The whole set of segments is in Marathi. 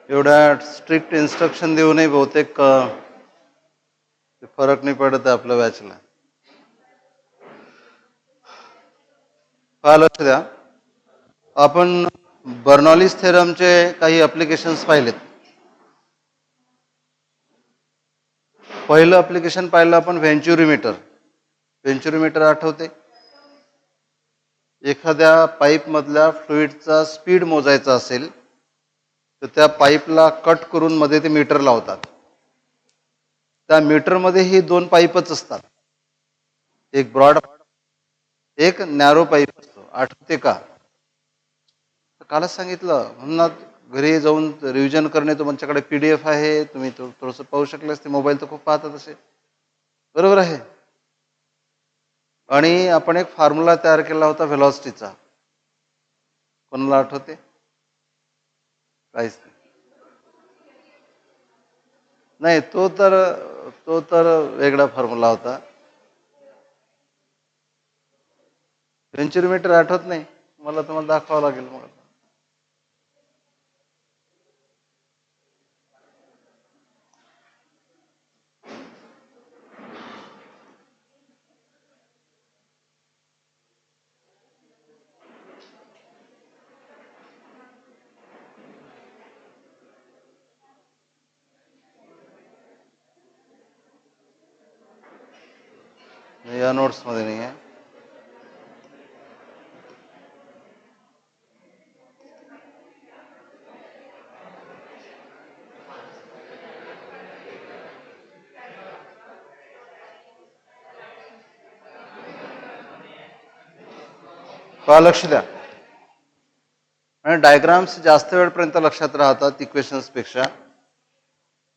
एवढ्या स्ट्रिक्ट इन्स्ट्रक्शन देऊनही बहुतेक फरक नाही पडत आहे आपल्या बॅचला. पहा, लक्ष द्या. आपण बर्नॉलिस थेरमचे काही ॲप्लिकेशन्स पाहिलेत. पहिलं ॲप्लिकेशन पाहिलं आपण व्हेंच्युरीमीटर. व्हेंच्युरीमीटर आठवते? एखाद्या पाईपमधल्या फ्लुइडचा स्पीड मोजायचा असेल तर त्या पाईपला कट करून मध्ये ते मीटर लावतात. त्या मीटरमध्ये ही दोन पाईपच असतात, एक ब्रॉड एक नॅरो पाईप असतो. आठवते का? कालच सांगितलं म्हणून घरी जाऊन रिव्हिजन करणे. तुमच्याकडे PDF आहे, तुम्ही थोडंसं पाहू शकले असते. मोबाईल तर खूप पाहतात असे, बरोबर आहे. आणि आपण एक फॉर्म्युला तयार केला होता व्हेलॉसिटीचा. कोणाला आठवते? काहीच नाही. तो तर वेगळा फॉर्म्युला होता. व्हेंच्युरीमीटर आठवत नाही मला, तुम्हाला दाखवावं लागेल मग. या नोट्समध्ये नाही आहे. पहा, लक्ष द्या. आणि डायग्राम्स जास्त वेळपर्यंत लक्षात राहतात इक्वेशन्स पेक्षा.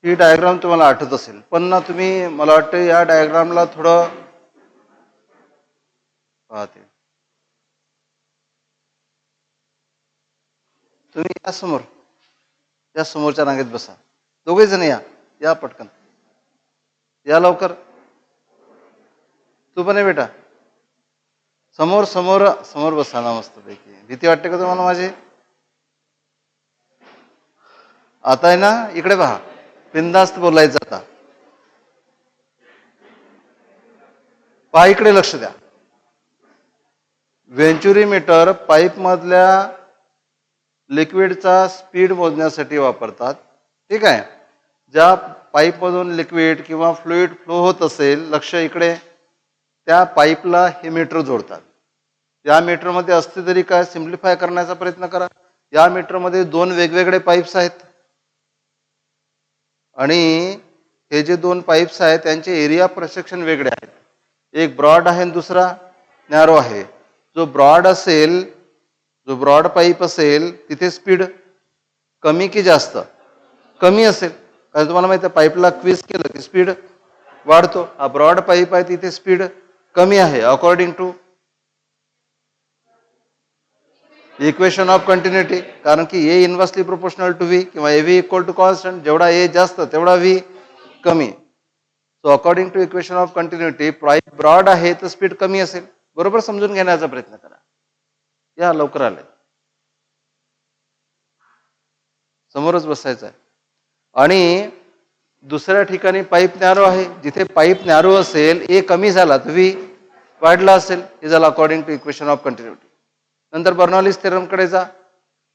ही डायग्राम तुम्हाला आठवत असेल, पण ना तुम्ही, मला वाटतं या डायग्रामला थोडं पाहते. तुम्ही या समोरच्या रांगेत बसा. दोघे जण या पटकन, या लवकर. तू पण आहे बेटा, समोर समोर समोर बसा ना मस्तपैकी. भीती वाटते का तुम्हाला माझी? आता आहे ना, इकडे पहा, बिनधास्त बोलायचं. आता पहा, इकडे लक्ष द्या. व्हेंच्युरीमीटर पाईप मधल्या लिक्विडचा स्पीड मोजण्यासाठी वापरतात. ठीक आहे. ज्या पाईपमधून लिक्विड किंवा फ्लुइड फ्लो होत असेल, लक्ष इकडे, त्या पाईपला हे मीटर जोडतात. या मीटरमध्ये असते तरी काय, सिम्प्लिफाय करण्याचा प्रयत्न करा. या मीटरमध्ये दोन वेगवेगळे पाईप्स आहेत आणि हे जे दोन पाईप्स आहेत त्यांचे एरिया प्रसेक्शन वेगळे आहेत. एक ब्रॉड आहे आणि दुसरा नॅरो आहे. जो ब्रॉड पाईप असेल तिथे स्पीड कमी की जास्त? कमी असेल, कारण तुम्हाला माहिती आहे पाईपला क्विज केलं की स्पीड वाढतो. हा ब्रॉड पाईप आहे तिथे स्पीड कमी आहे, according to equation of continuity. कारण की A inversely proportional to V किंवा AV इक्वल टू कॉन्स्टंट. जेवढा ए जास्त तेवढा व्ही कमी. So according to equation of continuity pipe broad आहे तर स्पीड कमी असेल. बरोबर समजून घेण्याचा प्रयत्न करा. या लवकर आले, समोरच बसायचं आहे. आणि दुसऱ्या ठिकाणी पाईप नॅरो आहे. जिथे पाईप नॅरो असेल, ए कमी झाला तर व्ही वाढला असेल. हे झालं according to equation of continuity. नंतर बर्नॉलिस थेरमकडे जा.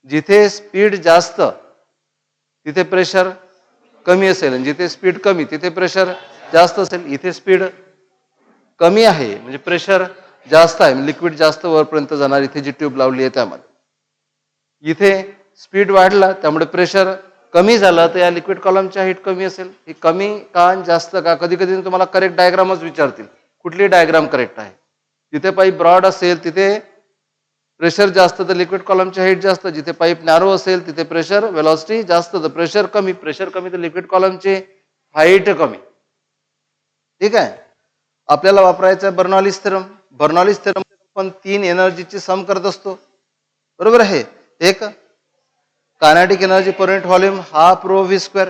जिथे स्पीड जास्त तिथे प्रेशर कमी असेल आणि जिथे स्पीड कमी तिथे प्रेशर जास्त असेल. इथे स्पीड कमी आहे म्हणजे प्रेशर जास्त आहे, लिक्विड जास्त वरपर्यंत जाणार. इथे जी ट्यूब लावली आहे त्यामध्ये. इथे स्पीड वाढला त्यामुळे प्रेशर कमी झालं तर या लिक्विड कॉलमची हाईट कमी असेल. ही कमी का आणि जास्त का? कधी कधी तुम्हाला करेक्ट डायग्रामच विचारतील, कुठली डायग्राम करेक्ट आहे. जिथे पाईप ब्रॉड असेल तिथे प्रेशर जास्त तर लिक्विड कॉलमची हाईट जास्त. जिथे पाईप नॅरो असेल तिथे प्रेशर वेलॉसिटी जास्त तर प्रेशर कमी. प्रेशर कमी तर लिक्विड कॉलमची हाईट कमी. ठीक आहे. आपल्याला वापरायचं आहे बर्नॉलिस थेरम. बर्नॉलिस थेरम पण 3 एनर्जीची सम करत असतो, बरोबर आहे. एक kinetic energy per unit volume half rho v square,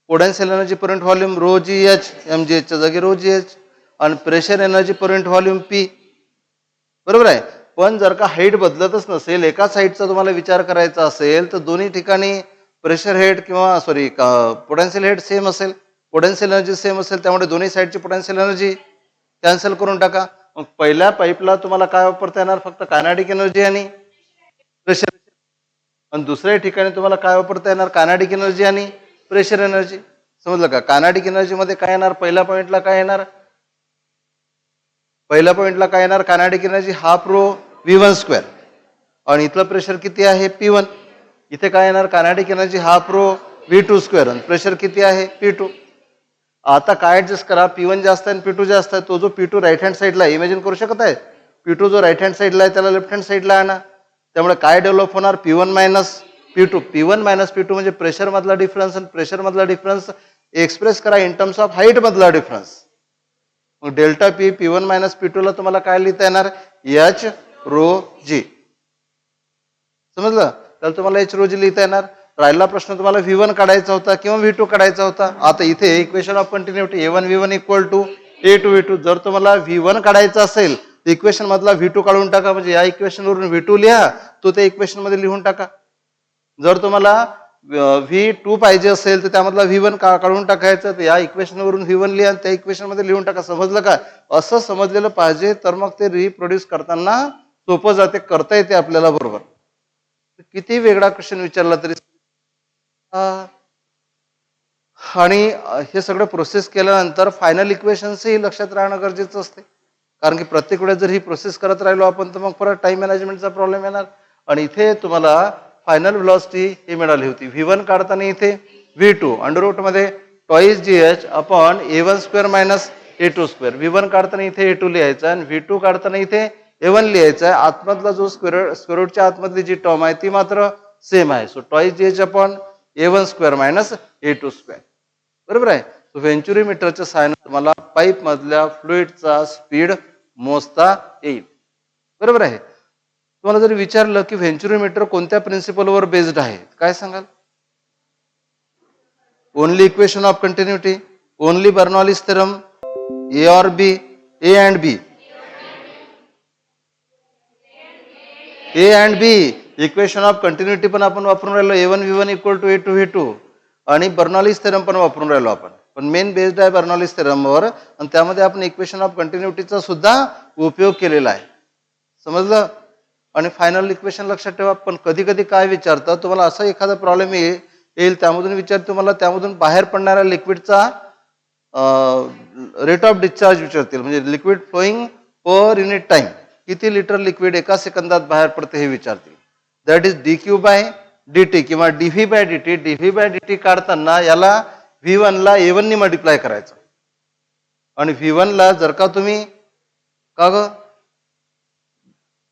potential energy per unit volume rho GH, MGH च्या जागी रो GH, आणि pressure energy per unit volume P, बरोबर आहे. पण जर का हाईट बदलतच नसेल, एकाच हाईटचा तुम्हाला विचार करायचा असेल तर दोन्ही ठिकाणी प्रेशर हेड किंवा सॉरी पोटेन्शियल हेड सेम असेल, पोटेन्शियल एनर्जी सेम असेल, त्यामुळे दोन्ही साईडची पोटेन्शियल एनर्जी कॅन्सल करून टाका. मग पहिल्या पाईपला तुम्हाला काय वापरता येणार? फक्त कायनेटिक एनर्जी आणि प्रेशर. आणि दुसऱ्या ठिकाणी तुम्हाला काय वापरता येणार? कायनेटिक एनर्जी आणि प्रेशर एनर्जी. समजलं का? कायनेटिक एनर्जी मध्ये काय येणार? पहिल्या पॉईंटला काय येणार? पहिल्या पॉईंटला काय येणार? Kinetic energy half rho V1 square. आणि इथलं प्रेशर किती आहे? P1. इथे काय येणार? Kinetic energy half rho V2 square. आणि प्रेशर किती आहे? P2. आता काय ऍडजस्ट करा? P1 जास्त आहे आणि P2 जास्त आहे. तो जो P2 राईट हँड साईडला इमॅजिन करू शकत आहे? P2 जो राईट हँड साईडला आहे त्याला लेफ्ट हँड साईडला आहे ना. त्यामुळे काय डेव्हलप होणार? P1 minus P2. P1 minus P2 म्हणजे प्रेशर मधला डिफरन्स. आणि प्रेशर मधला डिफरन्स एक्सप्रेस करा इन टर्म्स ऑफ हाईट मधला डिफरन्स. मग delta p P1 minus P2 ला तुम्हाला काय लिहिता येणार? H rho G. समजलं? त्याला तुम्हाला H रो G लिहिता येणार. राहिला प्रश्न तुम्हाला V1 काढायचा होता किंवा V2 काढायचा होता. आता इथे equation of continuity A1 V1 equal to A2 V2. जर तुम्हाला V1 काढायचा असेल तर इक्वेशन मधला V2 काढून टाका. म्हणजे या इक्वेशन वरून V2 लिहा, तो त्या इक्वेशन मध्ये लिहून टाका. जर तुम्हाला V2 पाहिजे असेल तर त्यामधला V1 काढून टाकायचं. तर या इक्वेशन वरून V1 लिहा, त्या इक्वेशन मध्ये लिहून टाका. समजलं का? असं समजलेलं पाहिजे तर मग ते रिप्रोड्यूस करताना सोपं जाते, करता येते आपल्याला बरोबर. किती वेगळा क्वेश्चन विचारला तरी. आणि हे सगळं प्रोसेस केल्यानंतर फायनल इक्वेशन्सही लक्षात राहणं गरजेचं असते. कारण की प्रत्येक वेळेस जर ही प्रोसेस करत राहिलो आपण तर मग परत टाइम मॅनेजमेंटचा प्रॉब्लेम येणार. आणि इथे तुम्हाला फायनल व्हेलॉसिटी ही मिळाली होती. V1 काढताना इथे V2 अंडर रूट मध्ये twice GH upon A1 square minus A2 square. V1 काढताना इथे A2 लिहायचा आणि V2 काढताना इथे A1 लिहायचा आहे. आतमधला जो स्क्वेअर रूटच्या आतमधली जी टर्म आहे ती मात्र सेम आहे. So twice GH upon A1 square minus A2 square. बरोबर आहे. सो व्हेंचुरीमीटरच्या सहाय्याने तुम्हाला पाईप मधल्या फ्लुइडचा स्पीड मोजता येईल. बरोबर आहे. तुम्हाला जर विचारलं की व्हेंचुरीमीटर कोणत्या प्रिन्सिपलवर बेस्ड आहे, काय सांगाल? Only equation of continuity, only Bernoulli's theorem, A और B, A and B, A and B. Equation of continuity पण आपण वापरून राहिलो. A1 V1 equal to A2 V2 आणि बर्नॉलिस थेरम पण वापरून राहिलो आपण. पण मेन बेस्ड आहे बर्नॉलिस थेरमवर आणि त्यामध्ये आपण इक्वेशन ऑफ कंटिन्युटीचा सुद्धा उपयोग केलेला आहे. समजलं? आणि फायनल इक्वेशन लक्षात ठेवा. पण कधी कधी काय विचारतात तुम्हाला, असा एखादा प्रॉब्लेम येईल त्यामधून विचारते तुम्हाला, त्यामधून बाहेर पडणाऱ्या लिक्विडचा रेट ऑफ डिस्चार्ज विचारतील. म्हणजे liquid flowing per unit time, किती लिटर लिक्विड एका सेकंदात बाहेर पडते हे विचारतील. That is dq by dt किंवा dv by dt. dv by dt काढताना याला V1 ला A1 ने मल्टिप्लाय करायचं. आणि V1 ला जर का तुम्ही का ग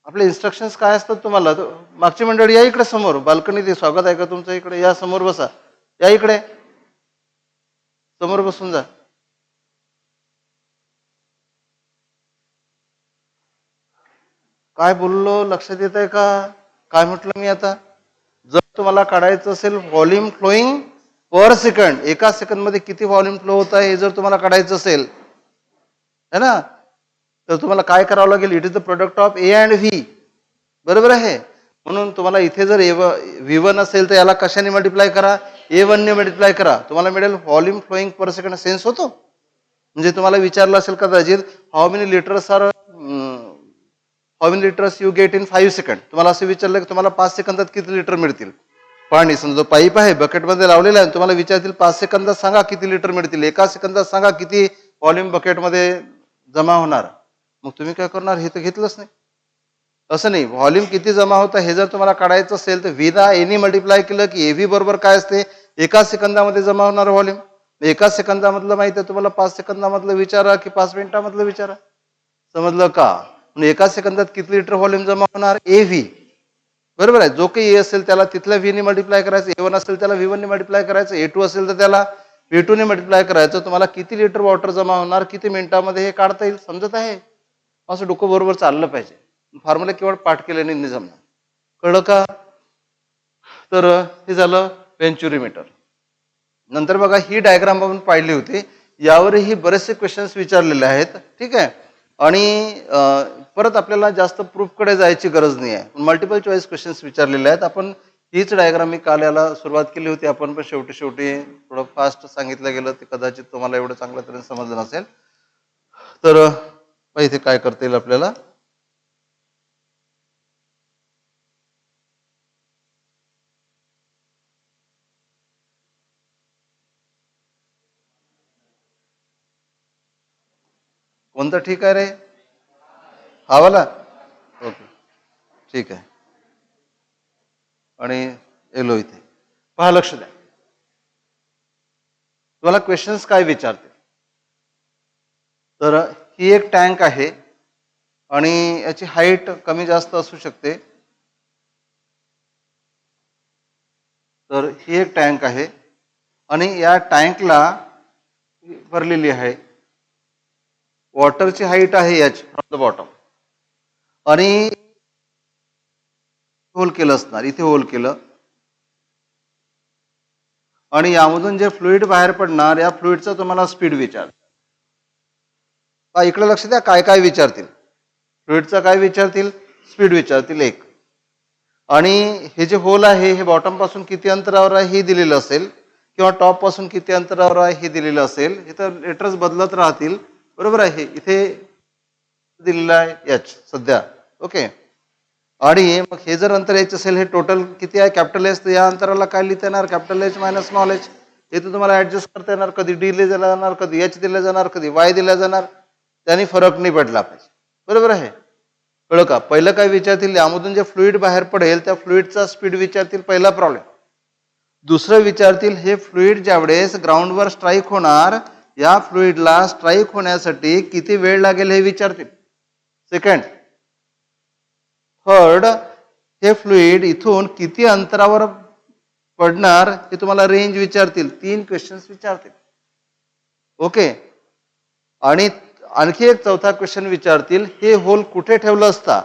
आपले इन्स्ट्रक्शन्स काय असतात तुम्हाला, मागची मंडळी या इकडे समोर बाल्कनी ते स्वागत आहे का तुमचं, इकडे या, समोर बसा, या इकडे समोर बसून जा. काय बोललो लक्षात येत आहे का? काय म्हटलं मी आता? जर तुम्हाला काढायचं असेल व्हॉल्यूम फ्लोईंग पर सेकंड, एका सेकंड मध्ये किती व्हॉल्यूम फ्लो होत आहे हे जर तुम्हाला काढायचं असेल है ना, तर तुम्हाला काय करावं लागेल? It is the product of A and V. बरोबर आहे. म्हणून तुम्हाला इथे जर V1 असेल तर याला कशाने मल्टिप्लाय करा? A1 ने मल्टिप्लाय करा. तुम्हाला मिळेल व्हॉल्यूम फ्लोईंग पर सेकंड. सेन्स होतो? म्हणजे तुम्हाला विचारलं असेल कदाचित how many litres you get in 5 second. तुम्हाला असं विचारलं की तुम्हाला 5 सेकंदात किती लिटर मिळतील पाणी. समजा पाईप आहे बकेटमध्ये लावलेला आहे, तुम्हाला विचारतील 5 सेकंदात सांगा किती लिटर मिळतील, एका सेकंदात सांगा किती व्हॉल्यूम बकेटमध्ये जमा होणार. मग तुम्ही काय करणार? हे तर घेतलंच नाही. असं नाही, व्हॉल्यूम किती जमा होतं हे जर तुम्हाला काढायचं असेल तर V ला A ने मल्टिप्लाय केलं की AV बरोबर काय असते? एका सेकंदामध्ये जमा होणार व्हॉल्यूम. एका सेकंदामधलं माहिती आहे तुम्हाला, 5 सेकंदामधलं विचारा की 5 मिनिटामधलं विचारा. समजलं का? म्हणजे एका सेकंदात किती लिटर व्हॉल्यूम जमा होणार? AV. बरोबर आहे. जो काही A असेल त्याला तिथल्या V ने मल्टिप्लाय करायचं, A1 असेल त्याला V1 ने मल्टिप्लाय करायचं, A2 असेल तर त्याला V2 ने मल्टिप्लाय करायचं. तुम्हाला किती लिटर वॉटर जमा होणार किती मिनिटामध्ये हे काढता येईल. समजत आहे? असं डोकं बरोबर चाललं पाहिजे. फॉर्म्युला केवळ पाठ केल्याने नाही जमणार. कळलं का? तर हे झालं व्हेंचुरीमीटर. नंतर बघा ही डायग्राम आपण पाहिली होती, यावरही बरेचसे क्वेश्चन्स विचारलेले आहेत. ठीक आहे. आणि परत आपल्याला जास्त प्रूफकडे जायची गरज नाही आहे. मल्टिपल चॉईस क्वेश्चन्स विचारलेले आहेत. आपण हीच डायग्राम मी काल याला सुरुवात केली होती आपण, पण शेवटी थोडं फास्ट सांगितलं गेलं, ते कदाचित तुम्हाला एवढं चांगल्या तऱ्हेने समजलं नसेल. तर इथे काय करता येईल आपल्याला, कोणतं ठीक आहे रे, हा वाला, ओके ठीक आहे. आणि एलो इथे पहा, लक्ष द्या, तुम्हाला क्वेश्चन्स काय विचारते. तर ही एक टँक आहे आणि याची हाईट कमी जास्त असू शकते. तर ही एक टँक आहे आणि या टँकला भरलेली आहे. वॉटरची हाईट आहे याची फ्रॉम द बॉटम, आणि होल केलं असणार, इथे होल केलं, आणि यामधून जे फ्लुइड बाहेर पडणार, या फ्लुइडचा तुम्हाला स्पीड विचार. इकडे लक्ष द्या, काय काय विचारतील. फ्लुइडचा काय विचारतील, स्पीड विचारतील एक. आणि हे जे होल आहे हे बॉटम पासून किती अंतरावर आहे हे दिलेलं असेल, किंवा टॉप पासून किती अंतरावर आहे हे दिलेलं असेल. इथं लेटर्स बदलत राहतील, बरोबर आहे. इथे दिलेलं आहे एच सध्या, ओके. आणि मग हे जर अंतर एच असेल, हे टोटल किती आहे, कॅपिटल एच, तर या अंतराला काय लिहिता येणार, capital H minus small H. हे तर तुम्हाला ऍडजस्ट करता येणार, कधी डी दिल्या जाणार, कधी एच दिल्या जाणार, कधी वाय दिल्या जाणार, त्यांनी फरक नाही पडला पाहिजे, बरोबर आहे. कळलं का. पहिलं काय विचारतील, यामधून जे फ्लुइड बाहेर पडेल त्या फ्लुइडचा स्पीड विचारतील, पहिला प्रॉब्लेम. दुसरं विचारतील, हे फ्लुइड ज्यावेळेस ग्राउंडवर स्ट्राईक होणार, या फ्लुइडला स्ट्राईक होण्यासाठी किती वेळ लागेल हे विचारतील. सेकंड. थर्ड, हे फ्लुइड इथून किती अंतरावर पडणार हे तुम्हाला रेंज विचारतील. 3 क्वेश्चन्स विचारतील, ओके. आणि आणखी एक चौथा क्वेश्चन विचारतील, हे होल कुठे ठेवलं असता,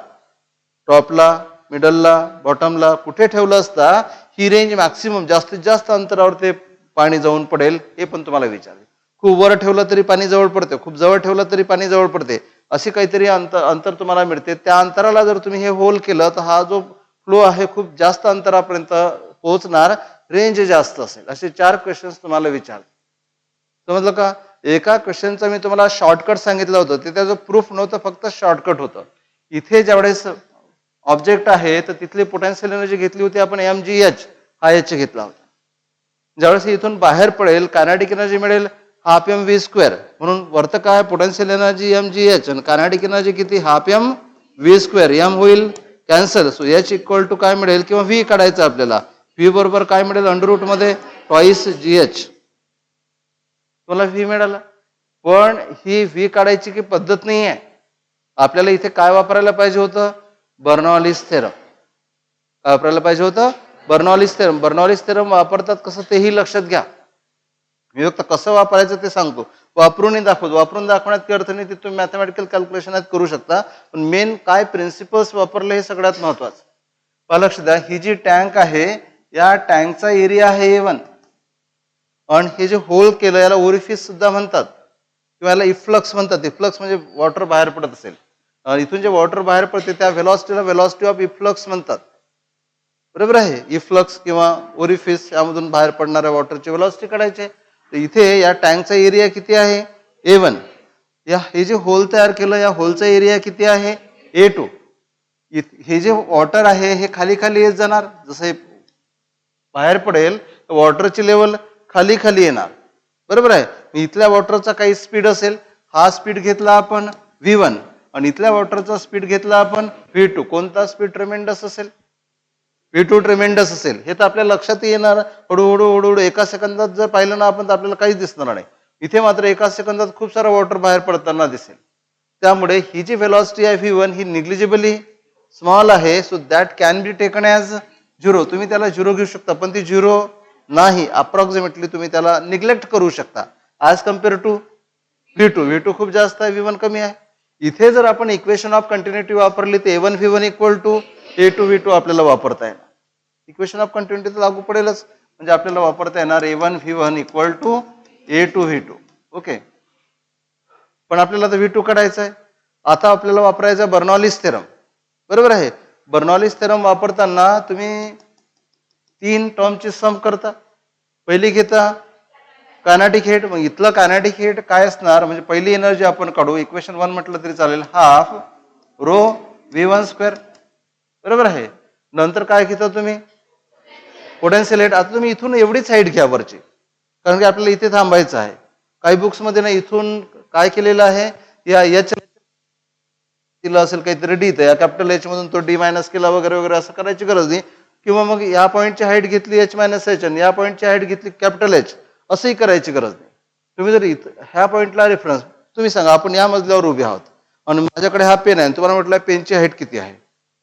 टॉपला, मिडलला, बॉटमला, कुठे ठेवलं असता ही रेंज मॅक्सिमम जास्तीत जास्त अंतरावर ते पाणी जाऊन पडेल हे पण तुम्हाला विचारेल. खूप वर ठेवलं तरी पाणी जवळ पडते, खूप जवळ ठेवलं तरी पाणी जवळ पडते, अशी काहीतरी अंतर तुम्हाला मिळते. त्या अंतराला जर तुम्ही हे होल केलं तर हा जो फ्लो आहे खूप जास्त अंतरापर्यंत पोहोचणार, रेंज जास्त असेल. असे 4 क्वेश्चन्स तुम्हाला विचार. समजलं का. एका क्वेश्चनचा मी तुम्हाला शॉर्टकट सांगितलं होतं, ते त्याचं प्रूफ नव्हतं, फक्त शॉर्टकट होतं. इथे ज्यावेळेस ऑब्जेक्ट आहे तर तिथली पोटेन्शियल एनर्जी घेतली होती आपण mgh, हा एच घेतला होता. ज्यावेळेस इथून बाहेर पडेल कायनेटिक एनर्जी मिळेल हाफ एम व्ही स्क्वेअर, म्हणून वरत काय पोटेन्शियल एनर्जी mgh आणि कायनेटिक एनर्जी किती, half m v square. M होईल cancel, so h equal to काय मिळेल, किंवा व्ही काढायचं आपल्याला, व्ही बरोबर काय मिळेल, अंडर रूट मध्ये ट्वाइस जीएच, तुम्हाला व्ही मिळाला. पण ही व्ही काढायची की पद्धत नाही आहे. आपल्याला इथे काय वापरायला पाहिजे होतं, बर्नॉलिस थेरम. काय वापरायला पाहिजे होतं, बर्नॉलिस थेरम. बर्नॉलिस थेरम वापरतात कसं तेही लक्षात घ्या. मी फक्त कसं वापरायचं ते सांगतो, वापरूनही दाखवतो. वापरून दाखवण्यात काही अर्थ नाही, ते तुम्ही मॅथमॅटिकल कॅल्क्युलेशन करू शकता, पण मेन काय प्रिन्सिपल्स वापरले हे सगळ्यात महत्वाचं. पहा, लक्ष द्या, ही जी टँक आहे या टँकचा एरिया आहे A1, आणि हे जे होल केलं याला ओरिफिस सुद्धा म्हणतात, किंवा याला इफ्लक्स म्हणतात. इफ्लक्स म्हणजे वॉटर बाहेर पडत असेल, इथून जे वॉटर बाहेर पडते त्या व्हेलॉसिटीला व्हेलॉसिटी ऑफ इफ्लक्स म्हणतात, बरोबर आहे. इफ्लक्स किंवा ओरिफिस यामधून बाहेर पडणाऱ्या वॉटरची व्हेलॉसिटी काढायची. तर इथे या टँकचा एरिया किती आहे, A1. या हे जे होल तयार केलं या होलचा एरिया किती आहे, A2. हे जे वॉटर आहे हे खाली खाली येत जाणार, जसं हे बाहेर पडेल वॉटरची लेवल खाली खाली येणार, बरोबर आहे. इथल्या वॉटरचा काही स्पीड असेल, हा स्पीड घेतला आपण V1, आणि इथल्या वॉटरचा स्पीड घेतला आपण V2. कोणता स्पीड ट्रेमेंडस असेल, V2 ट्रेमेंडस असेल. हे तर आपल्या लक्षात येणार हळूहळू हळूहळू. एका सेकंदात जर पाहिलं ना आपण तर आपल्याला काहीच दिसणार नाही. इथे मात्र एका सेकंदात खूप सारा वॉटर बाहेर पडताना दिसेल. त्यामुळे ही जी व्हेलॉसिटी आहे V1 ही निग्लिजिबली स्मॉल आहे, so that can be taken as 0. तुम्ही त्याला 0 घेऊ शकता, पण ती 0 नाही, अप्रॉक्सिमेटली तुम्ही त्याला निग्लेक्ट करू शकता ॲज कम्पेअर टू V2 खूप जास्त आहे, V1 कमी आहे. इथे जर आपण इक्वेशन ऑफ कंटिन्युटी वापरली तर A1 V1 equal to A2 V2 आपल्याला वापरता येणार. इक्वेशन ऑफ कंटिन्युटी तर लागू पडेलच, म्हणजे आपल्याला वापरता येणार A1 V1 equal to A2 V2, okay. पण आपल्याला तर V2 काढायचं आहे. आता आपल्याला वापरायचं बर्नॉलिस थेरम, बरोबर आहे. बर्नॉलिस थेरम वापरताना तुम्ही तीन टर्मची सम करता. पहिली घेता कायनेटिक हेट, मग इथलं कायनेटिक हेट काय असणार, म्हणजे पहिली एनर्जी आपण काढू, इक्वेशन 1 म्हटलं तरी चालेल, हाफ रो v1 स्क्वेअर. बरोबर आहे. नंतर काय घेता तुम्ही पोटेन्शियल हेट. आता तुम्ही इथून एवढीच हाईट घ्या वरची, कारण की आपल्याला इथे थांबायचं आहे. काही बुक्स मध्ये ना इथून काय केलेलं आहे, या एच दिलं असेल काहीतरी डी, तर या कॅपिटल एच मधून तो डी मायनस केला वगैरे वगैरे, असं करायची गरज नाही. किंवा मग या पॉईंटची हाईट घेतली एच मायनस एच आणि या पॉईंटची हाईट घेतली कॅपिटल एच, असंही करायची गरज नाही. तुम्ही जर ह्या पॉईंटला रेफरन्स तुम्ही सांगा, आपण या मजल्यावर उभे आहोत आणि माझ्याकडे हा पेन आहे, तुम्हाला म्हटलं पेनची हाईट किती आहे,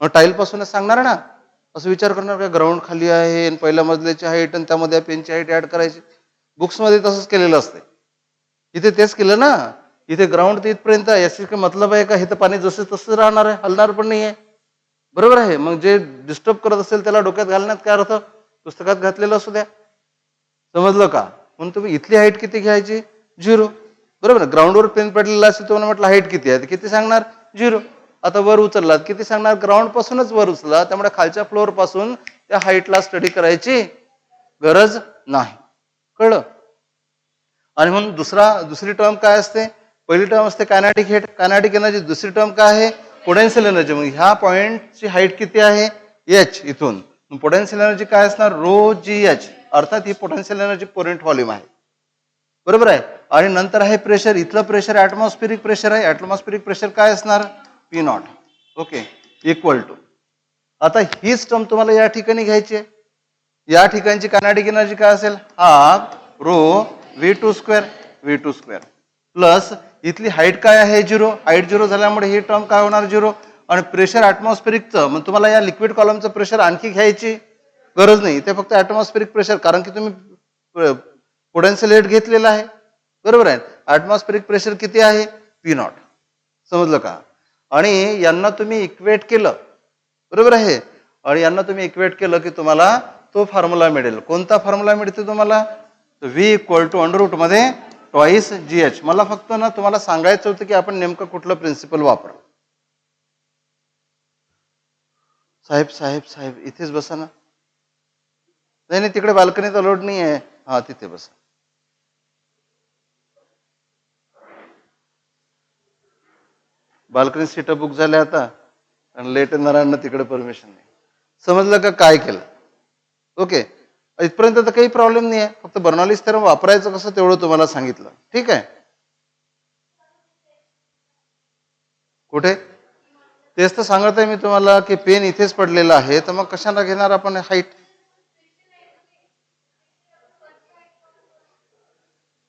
मग टाईल पासूनच सांगणार ना. असं विचार करणार का ग्राउंड खाली आहे आणि पहिल्या मजल्याची हाईट आणि त्यामध्ये पेनची हाईट ऍड करायची. बुक्समध्ये तसंच केलेलं असते. इथे तेच केलं ना. इथे ग्राउंड इथपर्यंत याची काही मतलब आहे का, हे तर पाणी जसं तसं राहणार आहे, हलणार पण नाही आहे. बरोबर आहे. मग जे डिस्टर्ब करत असेल त्याला डोक्यात घालण्यात काय अर्थ, पुस्तकात घातलेलं असू द्या. समजलं का. म्हणून तुम्ही इथली हाईट किती घ्यायची, 0. बरोबर. ग्राउंडवर पेन पडलेला असेल, तुम्हाला म्हटलं हाईट किती आहे, किती सांगणार, 0. आता वर उचललात किती सांगणार, ग्राउंड पासूनच वर उचला, त्यामुळे खालच्या फ्लोअर पासून त्या हाईटला स्टडी करायची गरज नाही. कळलं. आणि म्हणून दुसरी टर्म काय असते, पहिली टर्म असते कायनेटिक हेट, कायनेटिक एनर्जी. दुसरी टर्म काय आहे, पोटेन्शियल एनर्जी. मग ह्या पॉइंटची हाईट किती आहे, एच. इथून पोटेन्शियल एनर्जी काय असणार, रो जी एच, अर्थात ही पोटेन्शियल एनर्जी पोरेंट व्हॉल्यूम आहे. बरोबर आहे. आणि नंतर आहे प्रेशर. इथलं प्रेशर ऍटमॉस्फेरिक प्रेशर आहे. ऍटमॉस्फेरिक प्रेशर काय असणार, p naught. Okay, equal to. आता हीच टर्म तुम्हाला या ठिकाणी घ्यायची आहे. या ठिकाणची कायनेटिक एनर्जी काय असेल, half rho v2 square plus इथली हाईट काय आहे, 0. हाईट 0 झाल्यामुळे ही टर्म काय होणार, 0. आणि प्रेशर ऍटमॉस्फेरिकचं, मग तुम्हाला या लिक्विड कॉलमचं प्रेशर आणखी घ्यायची गरज नाही. ते फक्त ऍटमॉस्फेरिक प्रेशर, कारण की तुम्ही पोटेन्शियल हेट घेतलेला आहे. बरोबर आहे. ऍटमॉस्फेरिक प्रेशर किती आहे, पी नॉट. समजलं का. आणि यांना तुम्ही इक्वेट केलं, बरोबर आहे, आणि यांना तुम्ही इक्वेट केलं की तुम्हाला तो फॉर्म्युला मिळेल. कोणता फॉर्म्युला मिळते तुम्हाला, v इक्वल टू अंडर मध्ये ट्वाइस जी एच. मला फक्त ना तुम्हाला सांगायचं होतं की आपण नेमकं कुठलं प्रिन्सिपल वापर. साहेब साहेब साहेब इथेच बसा ना. नाही नाही, तिकडे बाल्कनीचा लोड नाही आहे. हा, तिथे बसा. बाल्कनी सीट बुक झाल्या आता, आणि लेट येणाऱ्यांना तिकडे परमिशन नाही. समजलं का काय केलं. ओके, इथपर्यंत तर काही प्रॉब्लेम नाही आहे. फक्त बर्नॉलीज थेरम वापरायचं कसं तेवढं तुम्हाला सांगितलं. ठीक आहे. कुठे, तेच तर सांगत आहे मी तुम्हाला की पेन इथेच पडलेला आहे, तर मग कशाला घेणार आपण हाईट.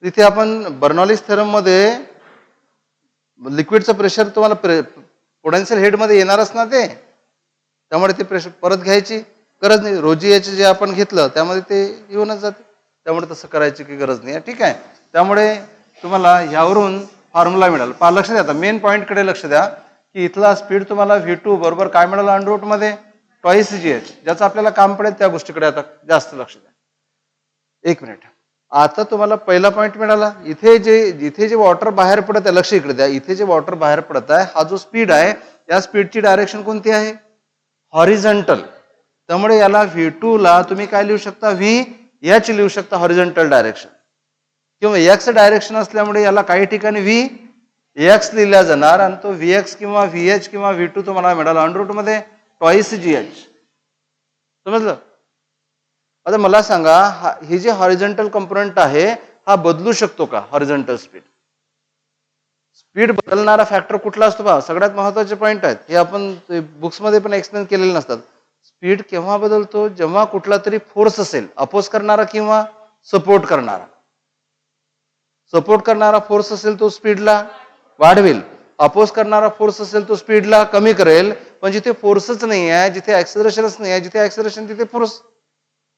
तिथे आपण बर्नॉलीज थेरम मध्ये लिक्विडचं प्रेशर तुम्हाला पोटेन्शियल हेड मध्ये येणारच ना ते, त्यामुळे ते प्रेशर परत घ्यायची गरज नाही. रोजी एच जे आपण घेतलं त्यामध्ये ते येऊनच जाते, त्यामुळे तसं करायची काही गरज नाही. ठीक आहे. त्यामुळे तुम्हाला ह्यावरून फॉर्म्युला मिळाला. लक्ष द्या, आता मेन पॉईंटकडे लक्ष द्या की इथला स्पीड तुम्हाला v2 बरोबर काय मिळालं, अंडर मध्ये ट्वाइस जी एच. ज्याचं आपल्याला काम पडेल त्या गोष्टीकडे आता जास्त लक्ष द्या. एक मिनिट. आता तुम्हाला पहिला पॉईंट मिळाला. इथे जे वॉटर बाहेर पडत आहे, लक्ष इकडे द्या, इथे जे वॉटर बाहेर पडत आहे, हा जो स्पीड आहे, या स्पीडची डायरेक्शन कोणती आहे, हॉरिझॉन्टल. त्यामुळे याला v2 ला तुम्ही काय लिहू शकता, v लिहू शकता, हॉरिझॉन्टल डायरेक्शन. किंवा एक्स डायरेक्शन असल्यामुळे याला काही ठिकाणी vx लिहिला जाणार, आणि तो vx किंवा vh किंवा v2 तुम्हाला मिळाला अंडर मध्ये ट्वाइस जी एच. समजलं. आता मला सांगा, ही जे हॉरिझॉन्टल कंपोनंट आहे हा बदलू शकतो का, हॉरिझॉन्टल स्पीड. स्पीड बदलणारा फॅक्टर कुठला असतो पहा, सगळ्यात महत्वाचे पॉईंट आहेत हे, आपण बुक्समध्ये पण एक्सप्लेन केलेले नसतात. स्पीड केव्हा बदलतो, जेव्हा कुठला तरी फोर्स असेल, अपोज करणारा किंवा सपोर्ट करणारा. सपोर्ट करणारा फोर्स असेल तो स्पीडला वाढवेल, अपोज करणारा फोर्स असेल तो स्पीडला कमी करेल. पण जिथे फोर्सच नाही आहे, जिथे ऍक्सेलरेशनच नाही आहे, जिथे ऍक्सेलरेशन तिथे फोर्स,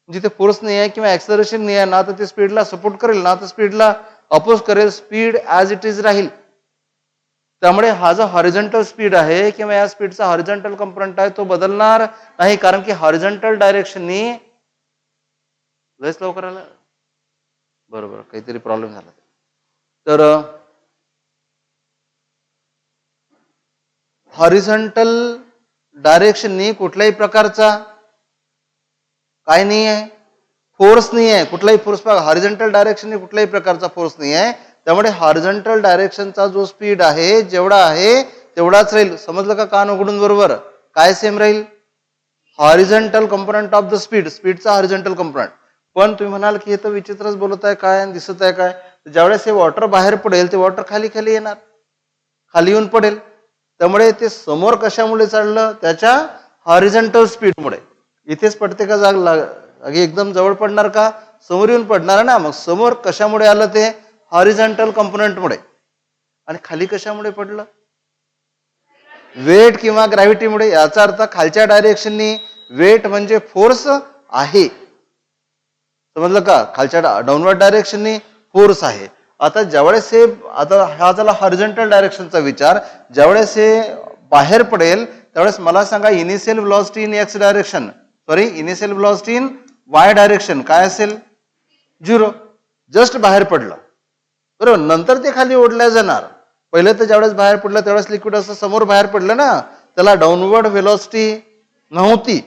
जिथे फोर्स नाही आहे किंवा ऍक्सेलरेशन नाही आहे ना, तर ते स्पीडला सपोर्ट करेल ना तर स्पीडला अपोज करेल. स्पीड ऍज इट इज राहील. त्यामुळे हा जो हॉरिझॉन्टल स्पीड आहे किंवा या स्पीडचा हॉरिझॉन्टल कंपोनंट आहे तो बदलणार नाही, कारण की हॉरिझॉन्टल डायरेक्शननी लयच लवकर आला. बरोबर, काहीतरी प्रॉब्लेम झाला. तर हॉरिझॉन्टल डायरेक्शननी कुठल्याही प्रकारचा काय नाही आहे, फोर्स नाही आहे, कुठलाही फोर्स हॉरिझॉन्टल डायरेक्शन कुठल्याही प्रकारचा फोर्स नाही आहे. त्यामुळे हॉरिझॉन्टल डायरेक्शनचा जो स्पीड आहे जेवढा आहे तेवढाच राहील. समजलं का कान उघडून? बरोबर. काय सेम राहील? Horizontal component of the speed, स्पीडचा हॉरिझॉन्टल कंपोनंट. पण तुम्ही म्हणाल की हे तर विचित्रच बोलत आहे काय आणि दिसत आहे काय. ज्यावेळेस हे वॉटर बाहेर पडेल ते वॉटर खाली खाली येणार, खाली येऊन पडेल. त्यामुळे ते समोर कशामुळे चाललं? त्याच्या हॉरिझॉन्टल स्पीडमुळे. इथेच पडते का जाग एकदम जवळ पडणार का? समोर येऊन पडणार ना. मग समोर कशामुळे आलं? ते हॉरिझॉन्टल कंपोनंटमुळे. आणि खाली कशामुळे पडलं? वेट किंवा ग्रॅव्हिटीमुळे. याचा अर्थ खालच्या डायरेक्शननी वेट म्हणजे फोर्स आहे. समजलं का? खालच्या डाऊनवर्ड डायरेक्शननी फोर्स आहे. आता ज्यावेळेस हे, आता हा झाला हॉरिझॉन्टल डायरेक्शनचा विचार. ज्यावेळेस हे बाहेर पडेल त्यावेळेस मला सांगा initial velocity in x direction, sorry initial velocity in Y direction काय असेल? 0. जस्ट बाहेर पडलं, बरोबर. नंतर ते खाली ओढल्या जाणार. पहिले तर ज्यावेळेस बाहेर पडलं त्यावेळेस लिक्विड असं समोर बाहेर पडलं ना, त्याला डाऊनवर्ड व्हेलॉसिटी नव्हती.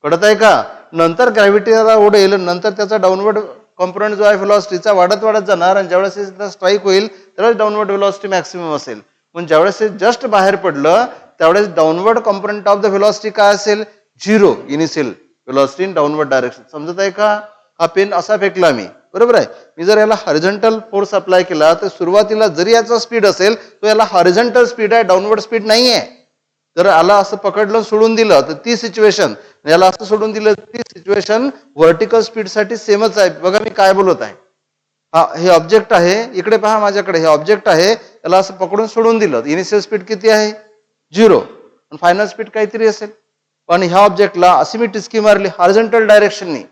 कळत आहे का? नंतर ग्रॅव्हिटीला ओढेल, नंतर त्याचा डाऊनवर्ड कॉम्पोनंट जो आहे व्हेलॉसिटीचा वाढत वाढत जाणार आणि ज्यावेळेस स्ट्राईक होईल त्यावेळेस डाऊनवर्ड व्हेलॉसिटी मॅक्सिमम असेल. पण ज्यावेळेस जस्ट बाहेर पडलं त्यावेळेस downward component of the velocity काय असेल? 0. Initial velocity in downward direction. समजत आहे का? हा पेन असा फेकला मी, बरोबर आहे. मी जर याला हॉरिझॉन्टल फोर्स अप्लाय केला तर सुरुवातीला जरी याचा स्पीड असेल तो याला हॉरिझॉन्टल स्पीड आहे, डाऊनवर्ड स्पीड नाही आहे. जर आला असं पकडलं सोडून दिलं तर ती सिच्युएशन, याला असं सोडून दिलं ती सिच्युएशन व्हर्टिकल स्पीड साठी सेमच आहे. बघा मी काय बोलत आहे. हा हे ऑब्जेक्ट आहे, इकडे पहा माझ्याकडे हे ऑब्जेक्ट आहे, याला असं पकडून सोडून दिलं. इनिशियल स्पीड किती आहे? 0. आणि फायनल स्पीड काहीतरी असेल. पण ह्या ऑब्जेक्टला अशी मी टिचकी मारली हॉरिझॉन्टल डायरेक्शननी.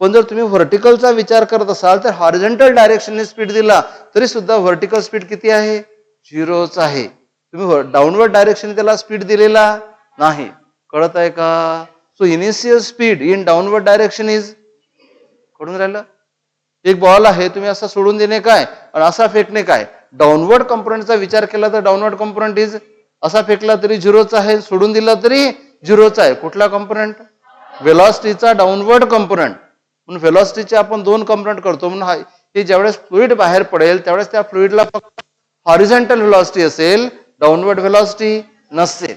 पण जर तुम्ही व्हर्टिकलचा विचार करत असाल तर हॉरिझॉन्टल डायरेक्शनने स्पीड दिला तरी सुद्धा व्हर्टिकल स्पीड किती आहे? 0च आहे. तुम्ही डाऊनवर्ड डायरेक्शन त्याला स्पीड दिलेला नाही. कळत आहे का? So initial speed in downward direction is, कळून राहिलं? एक बॉल आहे, तुम्ही असा सोडून देणे काय आणि असा फेकणे काय. डाऊनवर्ड कंपोनंटचा विचार केला तर डाऊनवर्ड कंपोनंट इज, असा फेकला तरी 0च आहे, सोडून दिला तरी 0च आहे. कुठला कंपोनंट? व्हेलॉसिटीचा downward component. म्हणून व्हेलॉसिटीचे आपण 2 कंपोनंट करतो. म्हणून हे ज्यावेळेस फ्लुइड बाहेर पडेल त्यावेळेस त्या फ्लुइडला फक्त हॉरिझॉन्टल व्हेलॉसिटी असेल, डाऊनवर्ड व्हेलॉसिटी नसेल.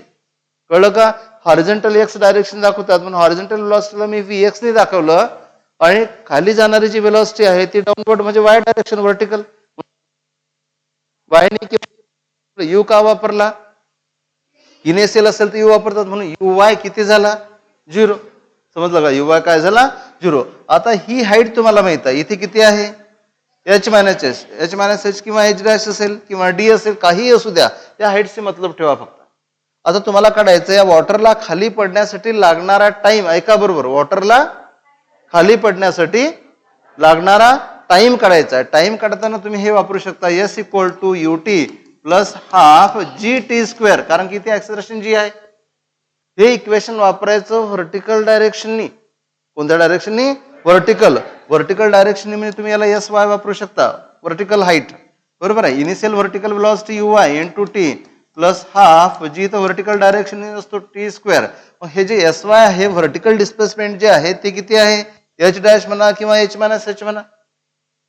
कळलं का? हॉरिझॉन्टल एक्स डायरेक्शन दाखवतात म्हणून हॉरिझॉन्टल व्हेलॉसिटीला मी Vx ने दाखवलं आणि खाली जाणारी जी व्हेलॉसिटी आहे ती डाऊनवर्ड म्हणजे वाय डायरेक्शन, व्हर्टिकल. वायने यू का वापरला? इनिशियल असेल तर यू वापरतात म्हणून यू वाय किती झाला? 0. समजलं का? यू वाय काय झाला? 0. आता ही हाईट तुम्हाला माहित आहे, इथे किती आहे? h minus H. H minus H किंवा एच डॅश असेल किंवा डी असेल, काही असू द्या, त्या हाईटशी मतलब ठेवा फक्त. आता तुम्हाला काढायचं या वॉटरला खाली पडण्यासाठी लागणारा टाइम, ऐका बरोबर, वॉटरला खाली पडण्यासाठी लागणारा टाइम काढायचा आहे. टाइम काढताना तुम्ही हे वापरू शकता, s equal to u t plus half g t square, कारण की इथे ऍक्सेलरेशन जी आहे. हे इक्वेशन वापरायचं व्हर्टिकल डायरेक्शननी. कोणत्या डायरेक्शननी? व्हर्टिकल. व्हर्टिकल डायरेक्शननी म्हणजे तुम्ही याला एस वाय वापरू शकता, व्हर्टिकल हाईट, बरोबर आहे. Initial vertical velocity u y into t plus half g तर व्हर्टिकल डायरेक्शन असतो टी स्क्वेअर. मग हे जे एस वाय आहे व्हर्टिकल डिस्प्लेसमेंट जे आहे ते किती आहे? एच डॅश म्हणा किंवा एच मायनस एच म्हणा,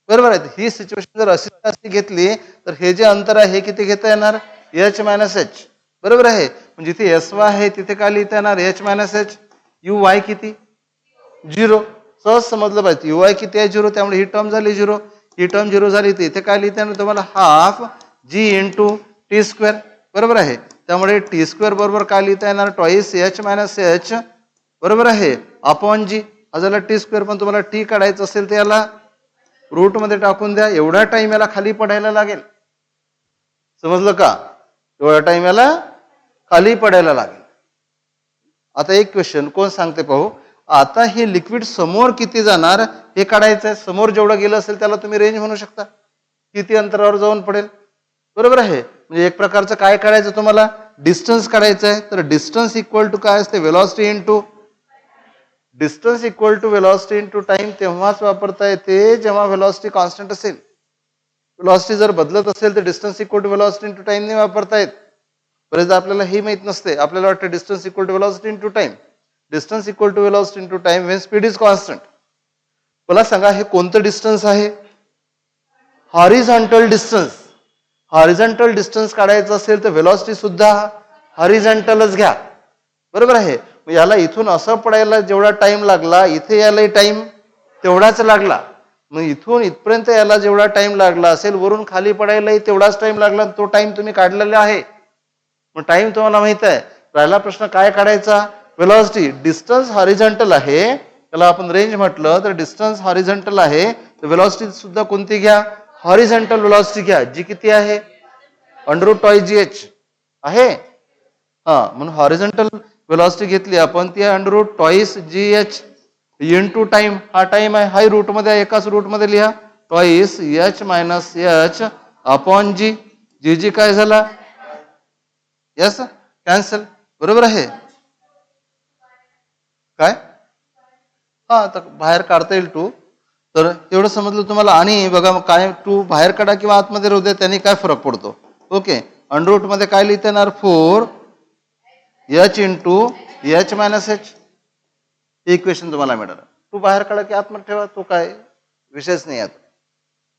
बरोबर आहे. ही सिच्युएशन जर अशी घेतली तर हे जे अंतर आहे हे किती घेता येणार? एच मायनस एच, बरोबर आहे. म्हणजे जिथे एस वाय आहे तिथे काय लिहिता येणार? H minus H. You Y किती? 0. सहज समजलं पाहिजे. यू वाय किती आहे? 0. त्यामुळे ही टर्म झाली 0. ही टर्म 0 झाली तर इथे काय लिहिता येणार तुम्हाला? हाफ जी इंटू टी स्क्वेअर, बरोबर आहे. त्यामुळे टी स्क्वेअर बरोबर काय लिहिता येणार? ट्वाईस एच मायनस एच, बरोबर आहे, अपॉन जी. झाला टी स्क्वेअर. पण तुम्हाला टी काढायचं असेल तर याला रूट मध्ये टाकून द्या. एवढा टाइम याला खाली पडायला लागेल. समजलं का? एवढा टाइम याला खाली पडायला लागेल. आता एक क्वेश्चन कोण सांगते पाहू. आता हे लिक्विड समोर किती जाणार हे काढायचं आहे. समोर जेवढं गेलं असेल त्याला तुम्ही रेंज म्हणू शकता, किती अंतरावर जाऊन पडेल, बरोबर आहे. म्हणजे एक प्रकारचं काय काढायचं तुम्हाला? डिस्टन्स काढायचं आहे. तर डिस्टन्स इक्वल टू काय असते? Velocity into distance equal to velocity into time तेव्हाच वापरता येते जेव्हा व्हेलॉसिटी कॉन्स्टंट असेल. व्हेलॉसिटी जर बदलत असेल तर distance equal to velocity into time नाही वापरता येत. बरेचदा आपल्याला हे माहित नसते, आपल्याला वाटतं distance equal to velocity into time. Distance equal to velocity into time when speed is constant. मला सांगा हे कोणतं डिस्टन्स आहे? Horizontal distance. हॉरिझॉन्टल डिस्टन्स काढायचं असेल तर व्हेलॉसिटी सुद्धा हॉरिझॉन्टलच घ्या. बरोबर आहे. याला इथून असं पडायला जेवढा टाइम लागला इथे यायला टाइम तेवढाच लागला. मग इथून इथपर्यंत याला जेवढा टाइम लागला असेल वरून खाली पडायलाही तेवढाच टाइम लागला. तो टाइम तुम्ही काढलेला आहे. मग टाइम तुम्हाला माहित आहे. राहिला प्रश्न काय काढायचा? व्हेलॉसिटी. डिस्टन्स हॉरिझॉन्टल आहे त्याला आपण रेंज म्हटलं तर डिस्टन्स हॉरिझॉन्टल आहे तर व्हेलॉसिटी सुद्धा कोणती घ्या? हॉरिझॉन्टल व्हेलॉसिटी घ्या. जी किती आहे? √2gh आहे. म्हणून हॉरिझॉन्टल व्हेलॉसिटी घेतली आपण ती √2gh इंटू टाइम. हा टाइम आहे. हाय रूट मध्ये एकाच रूट मध्ये लिहा. Twice h minus h upon g. G काय झाला? Yes cancel. बरोबर आहे काय? तर बाहेर काढता येईल 2. तर एवढं समजलं तुम्हाला. आणि बघा मग काय 2 बाहेर काढा किंवा आतमध्ये राहू द्या त्याने काय फरक पडतो. ओके. अंडर मध्ये काय लिहिता येणार? 4h into h minus h. Equation तुम्हाला मिळालं. 2 बाहेर काढा की आतमध्ये ठेवा. तो काय विषयच नाही आता.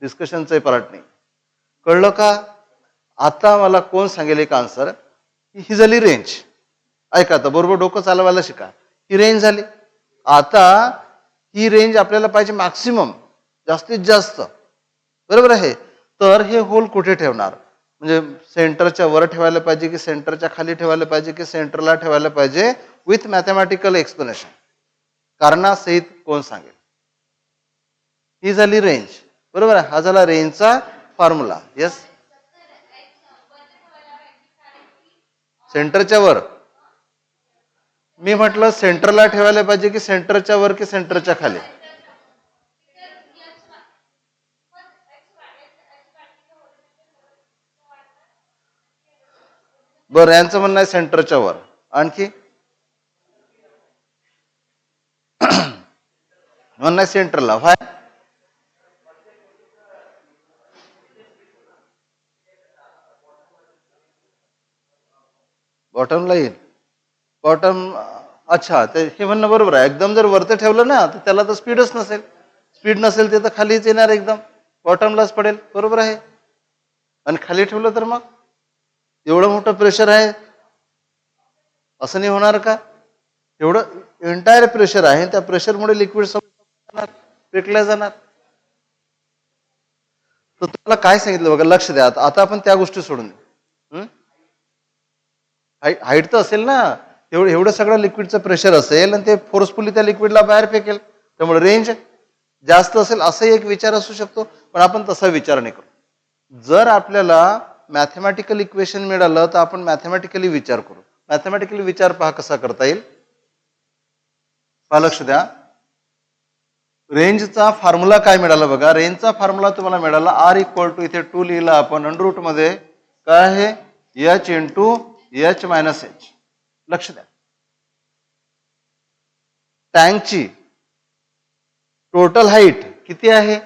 डिस्कशनचाही पार्ट नाही. कळलं का? आता मला कोण सांगेल एक आन्सर. ही झाली रेंज. ऐका आता बरोबर डोकं चालवायला शिका. ही रेंज झाली. आता ही रेंज आपल्याला पाहिजे मॅक्सिमम, जास्तीत जास्त. बरोबर आहे. तर हे होल कुठे ठेवणार? म्हणजे सेंटरच्या वर ठेवायला पाहिजे की सेंटरच्या खाली ठेवायला पाहिजे की सेंटरला ठेवायला पाहिजे? विथ मॅथमॅटिकल एक्सप्लेनेशन कारणासहित कोण सांगेल? ही झाली रेंज. बरोबर आहे. हा झाला रेंजचा फॉर्म्युला. येस. सेंटरच्या वर. मी म्हटलं सेंटरला ठेवायला पाहिजे की सेंटरच्या वर की सेंटरच्या खाली? बरं यांचं म्हणणं आहे सेंटरच्या वर. आणखी म्हणणं आहे सेंटरला. व्हाय? बॉटमला येईल. बॉटम. अच्छा ते हे म्हणणं बरोबर आहे. एकदम जर वरती ठेवलं ना तर त्याला तर स्पीडच नसेल. स्पीड नसेल ते तर खालीच येणार एकदम. बॉटमलाच पडेल. बरोबर आहे. आणि खाली ठेवलं तर मग एवढं मोठं प्रेशर आहे असं नाही होणार का? एवढं एंटायर प्रेशर आहे. त्या प्रेशरमुळे लिक्विड पेटल्या जाणार. तर तुम्हाला काय सांगितलं बघा, लक्ष द्या. आता आपण त्या गोष्टी सोडून देऊ. हाईट तर असेल ना. एवढं सगळं लिक्विडचं प्रेशर असेल आणि ते फोर्सफुली त्या लिक्विडला बाहेर फेकेल. त्यामुळे रेंज जास्त असेल असाही एक विचार असू शकतो. पण आपण तसा विचार नाही करू. जर आपल्याला मॅथमॅटिकल इक्वेशन मिळालं तर आपण मॅथमॅटिकली विचार करू. मॅथमॅटिकली विचार पहा कसा करता येईल. पहा लक्ष द्या. रेंजचा फॉर्म्युला काय मिळाला बघा. रेंजचा फॉर्म्युला तुम्हाला मिळाला R इक्वल टू, इथे 2 लिहिला आपण अंडर मध्ये. काय आहे? h into h minus h. लक्ष द्या. टँकची टोटल हाईट किती आहे?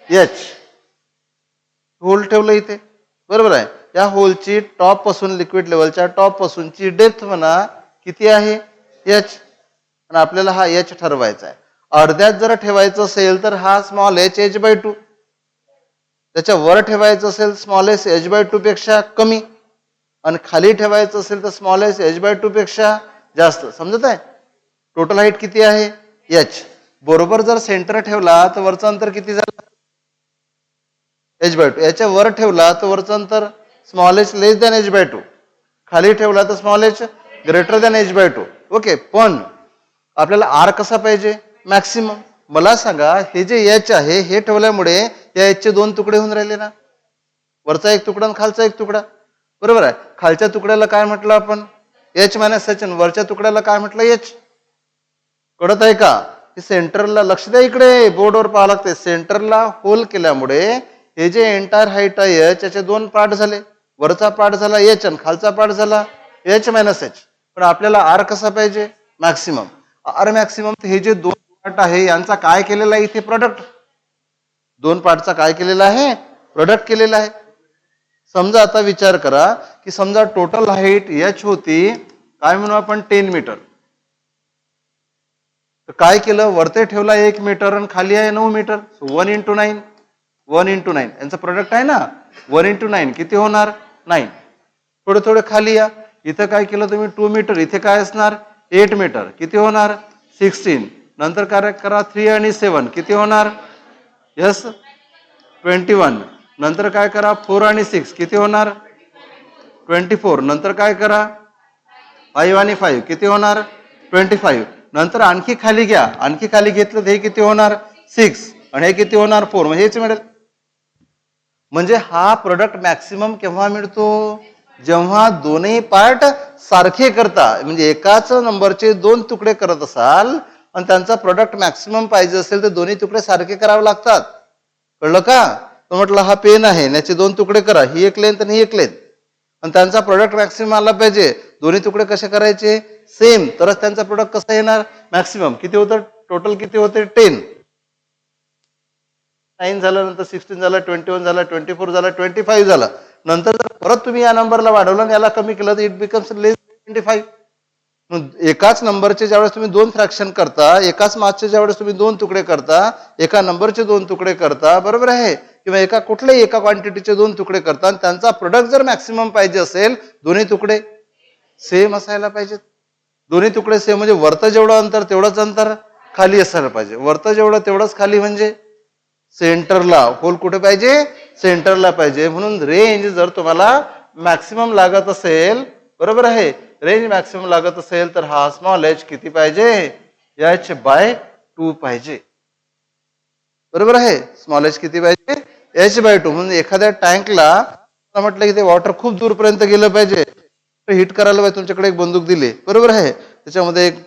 h. होल ठेवलं इथे. बरोबर आहे. या होलची टॉप पासून लिक्विड लेवलच्या टॉप पासूनची डेप्थ म्हणा किती आहे? h. आणि आपल्याला हा h ठरवायचा आहे. अर्ध्यात जर ठेवायचं असेल तर हा स्मॉल h h/2. त्याच्या वर ठेवायचं असेल स्मॉल h h/2 पेक्षा कमी. आणि खाली ठेवायचं असेल तर स्मॉल h h/2 पेक्षा जास्त. समजत आहे? टोटल हाईट किती आहे? h. बरोबर जर सेंटर ठेवला तर वरचं अंतर किती झालं? h/2. याच्या वर ठेवला तर वरचं अंतर स्मॉल h लेस दॅन h/2. खाली ठेवला तर small h greater than h/2. Okay. पण आपल्याला आर कसा पाहिजे? मॅक्सिमम. मला सांगा हे जे h आहे हे ठेवल्यामुळे या h चे 2 तुकडे होऊन राहिले ना. वरचा एक तुकडा आणि खालचा एक तुकडा. बरोबर आहे. खालच्या तुकड्याला काय म्हटलं आपण? h minus h. वरच्या तुकड्याला काय म्हटलं? h. कळत आहे का? सेंटरला लक्ष द्या. इकडे बोर्डवर पाहावं लागते. सेंटरला होल केल्यामुळे हे जे एंटायर हाईट आहे h याचे 2 पार्ट झाले. वरचा पार्ट झाला h आणि खालचा पार्ट झाला h मायनस h. पण आपल्याला आर कसा पाहिजे? मॅक्सिमम. R maximum. हे जे 2 पार्ट आहे यांचा काय केलेला आहे इथे? प्रोडक्ट. 2 पार्टचा काय केलेला आहे? प्रोडक्ट केलेला आहे. समजा आता विचार करा की समजा टोटल हाईट h होती काय म्हणू आपण? 10 मीटर. तर काय केलं, वरती ठेवला 1 मीटर आणि खाली आहे 9 मीटर. 1 × 9, 1 × 9 यांचं प्रोडक्ट आहे ना. 1 × 9 किती होणार, 9. थोडे थोडे खाली या. इथं काय केलं तुम्ही 2 मीटर, इथे काय असणार 8 मीटर, किती होणार 16. नंतर काय करा 3 आणि 7 किती होणार, यस 21. नंतर काय करा 4 आणि 6 किती होणार 24. नंतर काय करा 5 आणि 5 किती होणार 25. नंतर आणखी खाली घ्या, आणखी खाली घेतलं तर हे किती होणार 6 आणि हे किती होणार 4, म्हणजे हेच मिळेल. म्हणजे हा प्रोडक्ट मॅक्सिमम केव्हा मिळतो, जेव्हा दोन्ही पार्ट सारखे करता, म्हणजे एकाच नंबरचे 2 तुकडे करत असाल आणि त्यांचा प्रोडक्ट मॅक्सिमम पाहिजे असेल तर दोन्ही तुकडे सारखे करावे लागतात. कळलं का. तर म्हटलं हा पेन आहे, याचे 2 तुकडे करा, ही एक लेंथ आणि ही एक लेंथ, आणि त्यांचा प्रोडक्ट मॅक्सिमम आला पाहिजे. दोन्ही तुकडे कसे करायचे, सेम, तरच त्यांचा प्रोडक्ट कसा येणार मॅक्सिमम. किती होतं टोटल, किती होते 10. 9 झालं, नंतर 16 झालं, 21 झालं, 24 झालं, 25 झालं. नंतर जर परत तुम्ही या नंबरला वाढवलं आणि याला कमी केलं तर इट बिकम्स लेस 25. एकाच नंबरचे ज्यावेळेस तुम्ही 2 फ्रॅक्शन करता, एकाच मासचे ज्यावेळेस तुम्ही 2 तुकडे करता, एका नंबरचे 2 तुकडे करता, बरोबर आहे, किंवा एका कुठल्याही एका क्वांटिटीचे 2 तुकडे करता, आणि त्यांचा प्रोडक्ट जर मॅक्सिमम पाहिजे असेल दोन्ही तुकडे सेम असायला पाहिजेत. दोन्ही तुकडे सेम म्हणजे वरतं जेवढं अंतर तेवढंच अंतर खाली असायला पाहिजे. वरतं जेवढं तेवढंच खाली, म्हणजे सेंटरला होल कुठे पाहिजे, सेंटरला पाहिजे. म्हणून रेंज जर तुम्हाला मॅक्सिमम लागत असेल, बरोबर आहे, रेंज मॅक्सिमम लागत असेल तर हा स्मॉल एच किती पाहिजे, h/2 पाहिजे. बरोबर आहे, स्मॉल एच किती पाहिजे, h/2. म्हणून एखाद्या टँकला म्हटलं की ते वॉटर खूप दूरपर्यंत गेलं पाहिजे, हिट करायला पाहिजे. तुमच्याकडे एक बंदूक दिली, बरोबर आहे, त्याच्यामध्ये एक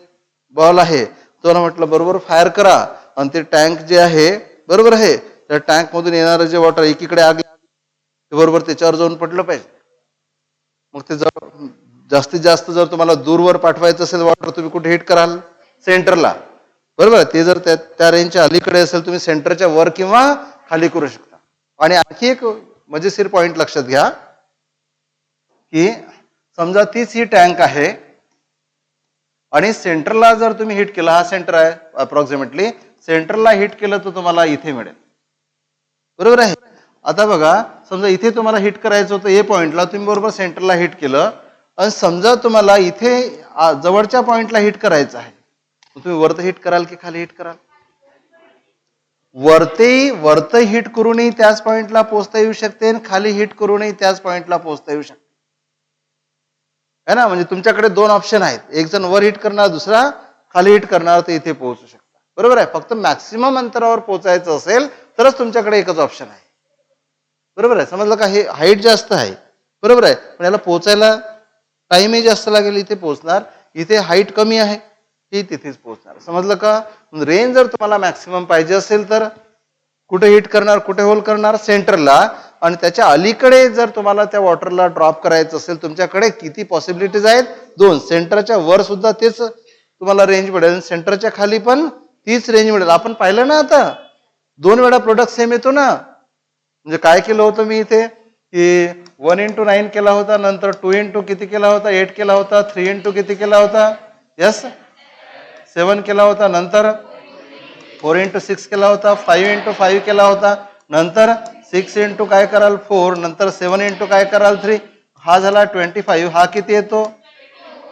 बॉल आहे, तो म्हटलं बरोबर फायर करा, आणि ते टँक जे आहे, बरोबर आहे, त्या टँक मधून येणारं जे वॉटर एकीकडे आग बरोबर त्याच्यावर जाऊन पडलं पाहिजे. मग ते जास्तीत जास्त जर तुम्हाला दूरवर पाठवायचं असेल वॉटर, तुम्ही कुठे हिट कराल, सेंटरला, बरोबर. ते जर त्या रेंजच्या अलीकडे असेल तुम्ही सेंटरच्या वर किंवा खाली करू शकता. आणि आणखी एक मजेशीर पॉइंट लक्षात घ्या की समजा तीच ही टँक आहे आणि सेंटरला जर तुम्ही हिट केला, हा सेंटर आहे अप्रॉक्सिमेटली, सेंटरला हिट केलं तर तुम्हाला इथे मिळेल, बरोबर आहे. आता बघा, समजा इथे तुम्हाला हिट करायचं होतं ए पॉइंटला, तुम्ही बरोबर सेंटरला हिट केलं, आणि समजा तुम्हाला इथे जवळच्या पॉइंटला हिट करायचं आहे, तुम्ही वरती हिट कराल की खाली हिट कराल, वरती हिट करूनही त्याच पॉइंटला पोहोचता येऊ शकते आणि खाली हिट करूनही त्याच पॉइंटला पोहोचता येऊ शकते, है ना. म्हणजे तुमच्याकडे 2 ऑप्शन आहेत, एक जण वर हिट करणार, दुसरा खाली हिट करणार, तर इथे पोहोचू शकता, बरोबर आहे. फक्त मॅक्सिमम अंतरावर पोहोचायचं असेल तरच तुमच्याकडे एकच ऑप्शन आहे, बरोबर आहे. समजलं का. हे हाईट जास्त आहे, बरोबर आहे, पण याला पोहोचायला टाइमही जास्त लागेल. इथे पोहोचणार, इथे हाईट कमी आहे, ही तिथेच पोहोचणार. समजलं का. रेंज जर तुम्हाला मॅक्सिमम पाहिजे असेल तर कुठे हिट करणार, कुठे होल करणार, सेंटरला. आणि त्याच्या अलीकडे जर तुम्हाला त्या वॉटरला ड्रॉप करायचं असेल, तुमच्याकडे किती पॉसिबिलिटीज आहेत, 2. सेंटरच्या वर सुद्धा तेच तुम्हाला रेंज मिळेल, सेंटरच्या खाली पण तीच रेंज मिळेल. आपण पाहिलं ना, आता 2 वेळा प्रोडक्ट सेम येतो ना. म्हणजे काय केलं होतं मी इथे की 1 × 9 केला होता, नंतर 2 × किती केला होता, 8 केला होता, 3 × किती केला होता, यस 7 केला होता, नंतर 4 × 6 केला होता, 5 × 5 केला होता, नंतर 6 × काय कराल 4, नंतर 7 × काय कराल 3. हा झाला 25. हा किती येतो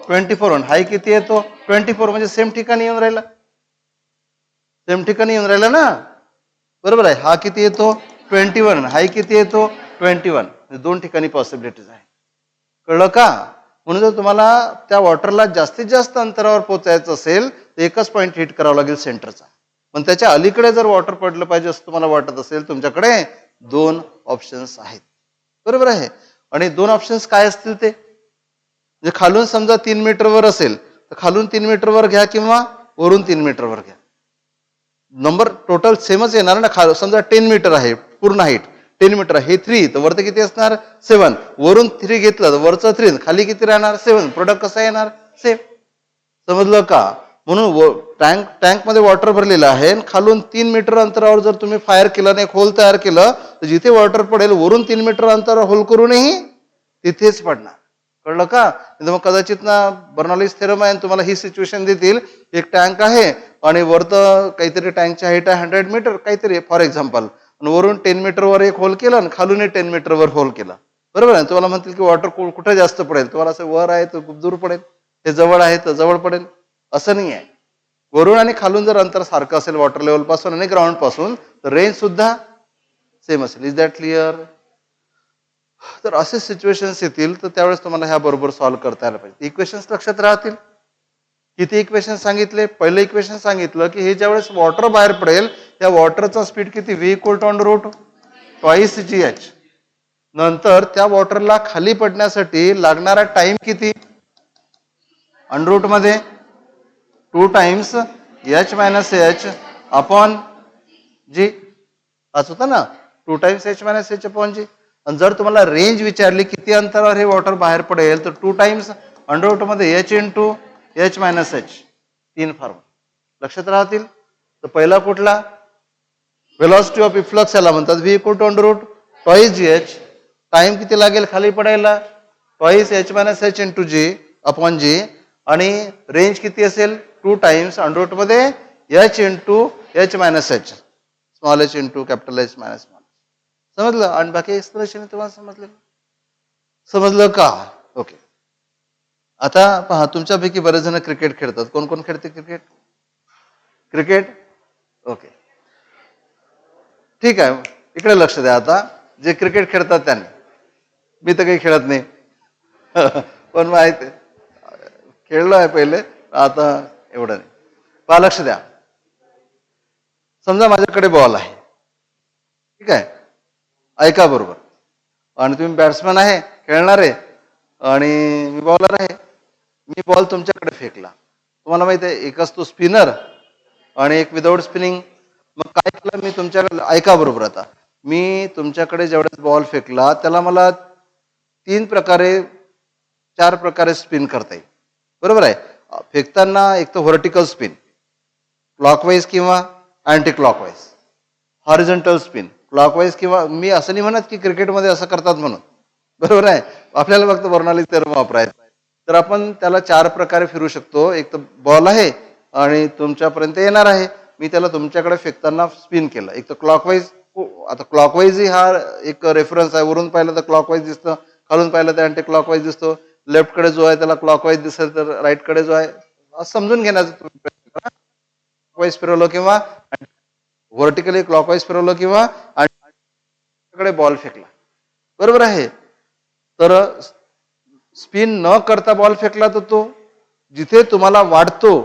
24, हा किती येतो 24. म्हणजे सेम ठिकाणी येऊन राहिला, सेम ठिकाणी येऊन राहिला ना, बरोबर आहे. हा किती येतो 21, हा किती येतो 21. 2 ठिकाणी पॉसिबिलिटीज आहे. कळलं का. म्हणून जर तुम्हाला त्या वॉटरला जास्तीत जास्त अंतरावर पोहोचायचं असेल तर एकच पॉईंट हिट करावा लागेल, सेंटरचा. पण त्याच्या अलीकडे जर वॉटर पडलं पाहिजे असं तुम्हाला वाटत असेल, तुमच्याकडे 2 ऑप्शन्स आहेत, बरोबर आहे. आणि 2 ऑप्शन्स काय असतील ते, म्हणजे खालून समजा 3 मीटरवर असेल तर खालून 3 मीटरवर घ्या किंवा वरून 3 मीटरवर घ्या, नंबर टोटल सेमच येणार ना. समजा 10 मीटर आहे पूर्ण हाईट, 10 मीटर, हे 3, तर वरती किती असणार 7, वरून 3 घेतलं तर वरचं 3, खाली किती राहणार 7, प्रोडक्ट कसा येणार सेम. समजलं का. म्हणून टँक मध्ये वॉटर भरलेलं आहे, खालून 3 मीटर अंतरावर जर तुम्ही फायर केलं आणि एक होल तयार केलं तर जिथे वॉटर पडेल वरून 3 मीटर अंतरावर होल करूनही तिथेच पडणार. कळलं का. मग कदाचित ना बर्नॉलिस थेरम आहे, तुम्हाला ही सिच्युएशन देतील, एक टँक आहे आणि वरतं काहीतरी टँकची हाईट आहे 100 मीटर काहीतरी फॉर एक्झाम्पल, आणि वरून 10 मीटरवर एक होल केला आणि खालून 10 मीटरवर होल केला, बरोबर आहे. तुम्हाला म्हणतील की वॉटर कुठे जास्त पडेल, तुम्हाला असं वर आहे तर खूप दूर पडेल, हे जवळ आहे तर जवळ पडेल, असं नाही आहे. वरून आणि खालून जर अंतर सारखं असेल वॉटर लेवल पासून आणि ग्राउंड पासून तर रेंज सुद्धा सेम असेल. Is that clear? तर असे सिच्युएशन्स येतील तर त्यावेळेस तुम्हाला ह्या बरोबर सॉल्व्ह करता यायला पाहिजे. इक्वेशन्स लक्षात राहतील. किती इक्वेशन सांगितले? पहिलं इक्वेशन सांगितलं की हे ज्यावेळेस वॉटर बाहेर पडेल त्या वॉटरचा स्पीड किती? v equal to under root twice GH. नंतर त्या वॉटरला खाली पडण्यासाठी लागणारा टाइम किती? अंडर रूट मध्ये 2 times h minus h upon g. असं होतं ना, 2 times h minus h upon g. आणि जर तुम्हाला रेंज विचारली किती अंतरावर हे वॉटर बाहेर पडेल तर 2 टाइम्स अंडर रूट मध्ये h into h minus h. 3 formula लक्षात राहतील. तर पहिला कुठला? व्हेलॉसिटी ऑफ इफ्लक्स याला म्हणतात, v equal to under root twice GH. Time किती लागेल खाली पडायला? Twice h minus h into g upon g. आणि रेंज किती असेल? 2 टाइम्स अंडर रूट मध्ये h into h minus h, small h into capital H minus small. समजलं? आणि बाकी एक्सप्लेनेशन तुम्हाला समजलं का? ओके. आता पहा, तुमच्यापैकी बरेच जण क्रिकेट खेळतात. कोण कोण खेळते क्रिकेट? क्रिकेट ओके, ठीक आहे. इकडे लक्ष द्या. आता जे क्रिकेट खेळतात त्यांनी, मी तर काही खेळत नाही पण माहिती खेळलो आहे पहिले, आता एवढं नाही. पहा, लक्ष द्या. समजा माझ्याकडे बॉल आहे, ठीक आहे, ऐका बरोबर. आणि तुम्ही बॅट्समॅन आहे, खेळणार आहे, आणि मी बॉलर आहे. मी बॉल तुमच्याकडे फेकला. तुम्हाला माहिती आहे एक असतो स्पिनर आणि एक विदाउट स्पिनिंग. मग काय केलं मी तुमच्याकडे? ऐका बरोबर. आता मी तुमच्याकडे जेवढ्याच बॉल फेकला त्याला मला 4 प्रकारे स्पिन करता येईल, बरोबर आहे. फेकताना एक तर व्हर्टिकल स्पिन, क्लॉकवाईज किंवा anti clockwise. Horizontal spin, clockwise किंवा, मी असं नाही म्हणत की क्रिकेटमध्ये असं करतात म्हणून, बरोबर आहे, आपल्याला फक्त वर्णाली टर्म वापरायचं. तर आपण त्याला 4 प्रकारे फिरू शकतो. एक तर बॉल आहे आणि तुमच्यापर्यंत येणार आहे, मी त्याला तुमच्याकडे फेकताना स्पिन केलं. एक तर क्लॉकवाईज. आता क्लॉकवाईज हा एक रेफरन्स आहे. वरून पाहिलं तर क्लॉकवाईज दिसतं, खालून पाहिलं तर अँटी क्लॉकवाईज दिसतो. लेफ्ट कडे जो आहे त्याला क्लॉकवाईज दिसेल तर राईट कडे जो आहे, असं समजून घेण्याचं क्लॉकवाईज फिरवलं किंवा व्हर्टिकली क्लॉकवाईज फिरवलं किंवा कडे बॉल फेकला, बरोबर आहे. तर स्पिन न करता बॉल फेकला तर तो जिथे तुम्हाला वाढतो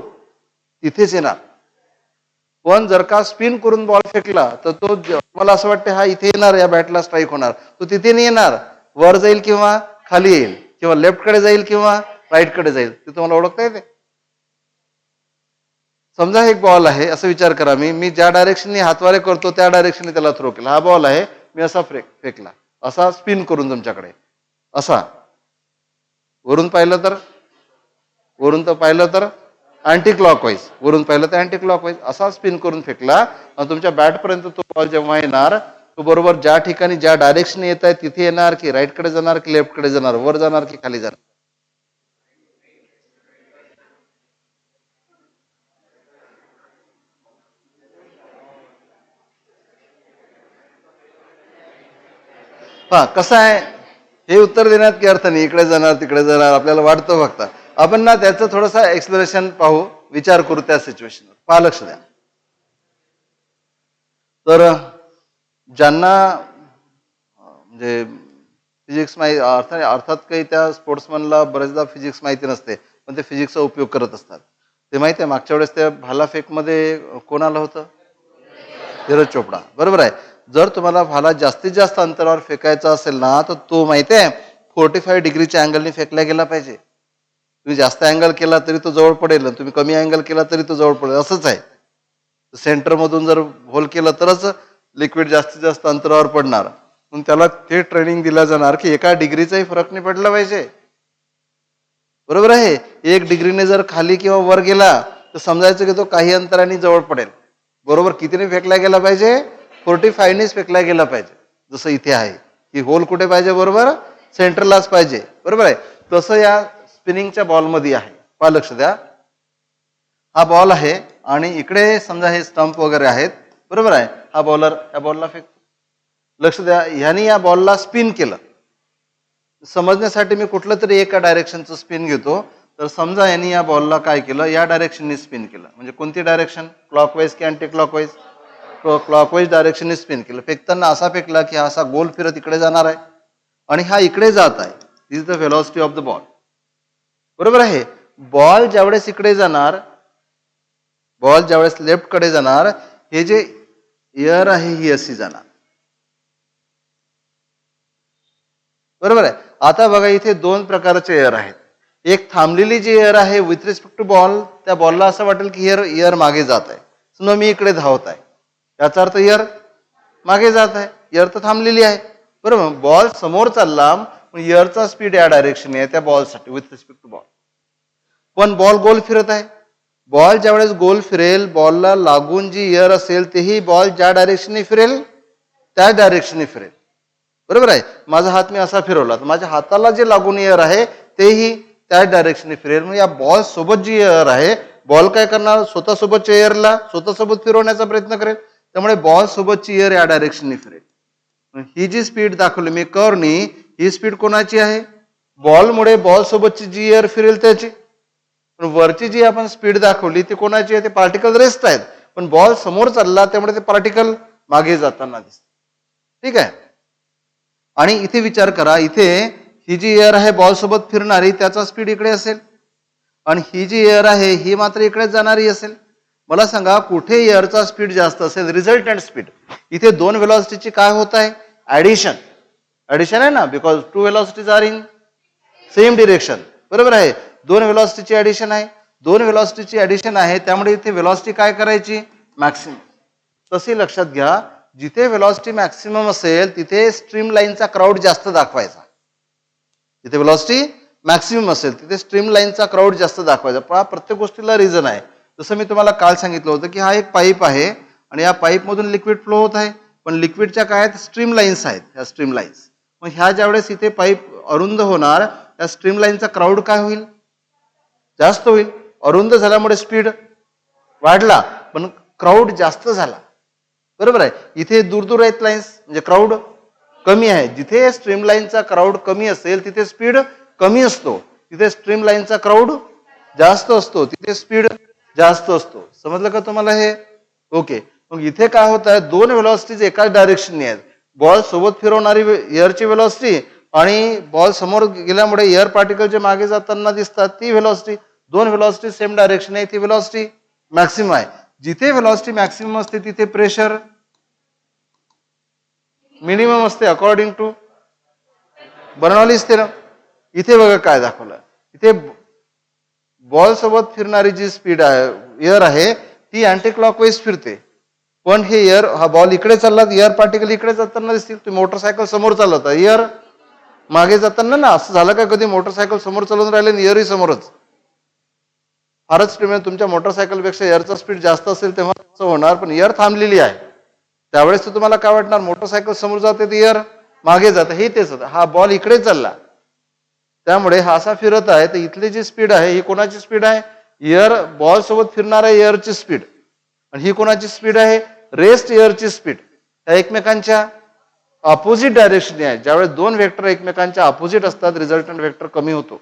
तिथेच येणार. पण जर का स्पिन करून बॉल फेकला तर तो तुम्हाला असं वाटतं हा इथे येणार, या बॅटला स्ट्राईक होणार, तो तिथे नाही येणार, वर जाईल किंवा खाली येईल, किंवा लेफ्ट कडे जाईल किंवा राईट कडे जाईल. ते तुम्हाला ओळखता येते. समजा एक बॉल आहे, असं विचार करा, मी ज्या डायरेक्शनने हातवारे करतो त्या डायरेक्शनने त्याला थ्रो केला. हा बॉल आहे, मी असा फेकला, असा स्पिन करून तुमच्याकडे, असा वरून पाहिलं तर अँटी क्लॉकवाईज, वरून पाहिलं तर अँटी क्लॉकवाईज, असा स्पिन करून फेकला. आणि तुमच्या बॅटपर्यंत तो बॉल जेव्हा येणार तो बरोबर ज्या ठिकाणी ज्या डायरेक्शन येत आहे तिथे येणार, की राईट कडे जाणार, की लेफ्ट कडे जाणार, वर जाणार की खाली जाणार? हा, कसं आहे, हे उत्तर देण्यात काही अर्थ नाही. इकडे जाणार तिकडे जाणार आपल्याला वाटतं. फक्त आपण ना त्याचं थोडंसं एक्सप्लेनेशन पाहू, विचार करू त्या सिच्युएशनवर. पहा, लक्ष द्या. तर ज्यांना म्हणजे फिजिक्स अर्थात काही त्या स्पोर्ट्समनला बरेचदा फिजिक्स माहिती नसते, पण ते फिजिक्सचा उपयोग करत असतात. ते माहिती आहे, मागच्या वेळेस त्या भालाफेकमध्ये कोण आलं होतं? नीरज चोपडा, बरोबर आहे. जर तुम्हाला भाला जास्तीत जास्त अंतरावर फेकायचा असेल ना तर तो माहिती आहे 45 डिग्रीच्या अँगलने फेकला गेला पाहिजे. तुम्ही जास्त अँगल केला तरी तो जवळ पडेल, तुम्ही कमी अँगल केला तरी तो जवळ पडेल, असंच आहे. सेंटर मधून जर होल केलं तरच लिक्विड जास्तीत जास्त अंतरावर पडणार. पण त्याला ते ट्रेनिंग दिलं जाणार की एका डिग्रीचाही फरक नाही पडला पाहिजे, बरोबर आहे. 1 डिग्रीने जर खाली किंवा वर गेला तर समजायचं की तो काही अंतराने जवळ पडेल. बरोबर कितीने फेकला गेला पाहिजे? 45नेच फेकला गेला पाहिजे. जसं इथे आहे की होल कुठे पाहिजे? बरोबर सेंटरलाच पाहिजे, बरोबर आहे. तसं या स्पिनिंगच्या बॉलमध्ये आहे. पहा, लक्ष द्या. हा बॉल आहे आणि इकडे समजा हे स्टंप वगैरे आहेत, बरोबर आहे. हा बॉलर या बॉलला फेकतो. लक्ष द्या, ह्यानी या बॉलला स्पिन केलं. समजण्यासाठी मी कुठलं तरी एका डायरेक्शनचं स्पिन घेतो. तर समजा यांनी या बॉलला काय केलं, या डायरेक्शनने स्पिन केलं. म्हणजे कोणती डायरेक्शन, क्लॉकवाईज की अँटी क्लॉकवाईज? क्लॉकवाईज डायरेक्शनने स्पिन केलं. फेकताना असा फेकला की हा असा गोल फिरत इकडे जाणार आहे आणि हा इकडे जात आहे. This is the velocity of the ball. बरोबर आहे. बॉल ज्यावेळेस इकडे जाणार, बॉल ज्यावेळेस लेफ्ट कडे जाणार, हे जे एअर आहे ही अशी जाणार. बरोबर आहे. आता बघा इथे दोन प्रकारचे एअर आहेत. एक थांबलेली जी एअर आहे विथ रिस्पेक्ट टू बॉल, त्या बॉलला असं वाटेल की एअर मागे जात आहे. समजा मी इकडे धावत आहे, याचा अर्थ एअर मागे जात आहे, एअर तर थांबलेली आहे. बरोबर. बॉल समोर चालला, एअरचा स्पीड या डायरेक्शन आहे त्या बॉलसाठी विथ रिस्पेक्ट टू बॉल. पण बॉल गोल फिरत आहे. बॉल ज्यावेळेस गोल फिरेल, बॉलला लागून जी एअर असेल तेही बॉल ज्या डायरेक्शनने फिरेल त्या डायरेक्शनने फिरेल. बरोबर आहे. माझा हात मी असा फिरवला तर माझ्या हाताला जे लागून एअर आहे तेही त्याच डायरेक्शनने फिरेल. मग या बॉल सोबत जी एअर आहे, बॉल काय करणार, स्वतःसोबतच्या एअरला स्वतःसोबत फिरवण्याचा प्रयत्न करेल. त्यामुळे बॉल सोबतची एअर या डायरेक्शनने फिरेल. ही जी स्पीड दाखवली मी कर्वनी, ही स्पीड कोणाची आहे, बॉलमुळे बॉल सोबतची जी एअर फिरेल त्याची. पण वरची जी आपण स्पीड दाखवली ती कोणाची आहे, ते पार्टिकल रेस्ट आहेत. पण बॉल समोर चालला त्यामुळे ते पार्टिकल मागे जाताना दिसत. ठीक आहे. आणि इथे विचार करा, इथे ही जी एअर आहे बॉल सोबत फिरणारी, त्याचा स्पीड इकडे असेल आणि ही जी एअर आहे ही मात्र इकडे जाणारी असेल. मला सांगा कुठे एअरचा स्पीड जास्त असेल, रिझल्टंट स्पीड. इथे दोन व्हेलॉसिटीची काय होत आहे, ऍडिशन. ऍडिशन आहे ना, because two velocities are in same direction. बरोबर आहे. दोन व्हेलॉसिटीची ऍडिशन आहे, दोन व्हेलॉसिटीची ऍडिशन आहे, त्यामुळे इथे व्हेलॉसिटी काय करायची, मॅक्सिमम. तसे लक्षात घ्या, जिथे व्हेलॉसिटी मॅक्सिमम असेल तिथे स्ट्रीम लाईनचा क्राऊड जास्त दाखवायचा. जिथे व्हेलॉसिटी मॅक्सिमम असेल तिथे स्ट्रीम लाईनचा क्राऊड जास्त दाखवायचा. प्रत्येक गोष्टीला रिझन आहे. जसं मी तुम्हाला काल सांगितलं होतं की हा एक पाईप आहे आणि या पाईप मधून लिक्विड फ्लो होत आहे, पण लिक्विडच्या काय आहेत, स्ट्रीम लाईन्स आहेत. ह्या स्ट्रीम लाईन्स, मग ह्या ज्यावेळेस इथे पाईप अरुंद होणार, त्या स्ट्रीम लाईनचा क्राऊड काय होईल, जास्त होईल. अरुंद झाल्यामुळे स्पीड वाढला पण क्राऊड जास्त झाला. बरोबर आहे. इथे दूर दूर आहेत लाईन्स म्हणजे क्राऊड कमी आहे. जिथे स्ट्रीम लाईनचा क्राऊड कमी असेल तिथे स्पीड कमी असतो, तिथे स्ट्रीम लाईनचा क्राऊड जास्त असतो, तिथे स्पीड जास्त असतो. समजलं का तुम्हाला हे? ओके. मग इथे काय होत आहे, दोन व्हेलॉसिटीज एकाच डायरेक्शनने आहेत. बॉल सोबत फिरवणारी एअरची व्हेलॉसिटी आणि बॉल समोर गेल्यामुळे एअर पार्टिकल जे मागे जाताना दिसतात ती व्हेलॉसिटी. दोन व्हेलॉसिटी सेम डायरेक्शन आहे, ती व्हेलॉसिटी मॅक्सिमम आहे. जिथे व्हेलॉसिटी मॅक्सिमम असते तिथे प्रेशर मिनिमम असते अकॉर्डिंग टू बर्नौलीज थेरम. इथे बघा काय दाखवलं, इथे बॉल सोबत फिरणारी जी स्पीड आहे, एअर आहे, ती अँटी क्लॉकवाईज फिरते. पण हे एअर, हा बॉल इकडे चालला, एअर पार्टिकल इकडे जाताना दिसतील. तुम्ही मोटरसायकल समोर चालवता, एअर मागे जाताना ना, असं झालं का कधी मोटरसायकल समोर चालवून राहिले आणि एअरही समोरच? फारच तुमच्या मोटरसायकलपेक्षा एअरचा स्पीड जास्त असेल तेव्हा असं होणार. पण एअर थांबलेली आहे त्यावेळेस तर तुम्हाला काय वाटणार, मोटरसायकल समोर जाते तर एअर मागे जाते. हे तेच होतं, हा बॉल इकडे चालला त्यामुळे हा असा फिरत आहे, तर इथली जी स्पीड आहे ही कोणाची स्पीड आहे, एअर बॉल सोबत फिरणाऱ्या एअरची स्पीड. आणि ही कोणाची स्पीड आहे, रेस्ट एअरची स्पीड. त्या एकमेकांच्या अपोजिट डायरेक्शन आहे. ज्यावेळेस दोन वेक्टर एकमेकांच्या अपोजिट असतात रिझल्टंट वेक्टर कमी होतो.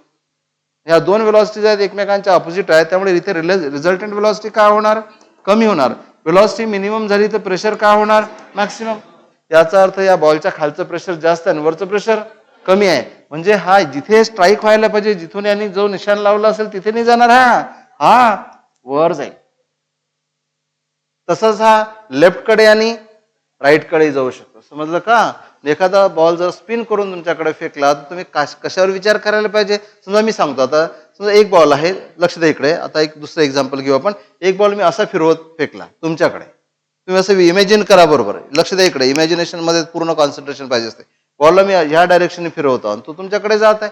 ह्या दोन व्हेलॉसिटीज आहेत एकमेकांच्या अपोजिट आहे, त्यामुळे इथे रिझल्टंट व्हेलॉसिटी काय होणार, कमी होणार. व्हेलॉसिटी मिनिमम झाली तर प्रेशर काय होणार, मॅक्सिमम. याचा अर्थ या बॉलच्या खालचं प्रेशर जास्त आणि वरचं प्रेशर कमी आहे. म्हणजे हा जिथे स्ट्राईक व्हायला पाहिजे, जिथून यांनी जो निशाण लावला असेल तिथे नाही जाणार, हा वर जाईल. तसंच हा लेफ्ट कडे आणि राईट कडे जाऊ शकतो. समजलं का? एखादा बॉल जर स्पिन करून तुमच्याकडे फेकला तर तुम्ही कशावर विचार करायला पाहिजे. समजा मी सांगतो, आता समजा एक बॉल आहे, लक्ष द्या इकडे. आता एक दुसरं एक्झाम्पल घेऊ आपण. एक बॉल मी असा फिरवत फेकला तुमच्याकडे, तुम्ही असं इमॅजिन करा. बरोबर, लक्ष द्या इकडे. इमॅजिनेशन मध्ये पूर्ण कॉन्सन्ट्रेशन पाहिजे असते. बॉलला मी ह्या डायरेक्शनने फिरवतो आणि तो तुमच्याकडे जात आहे.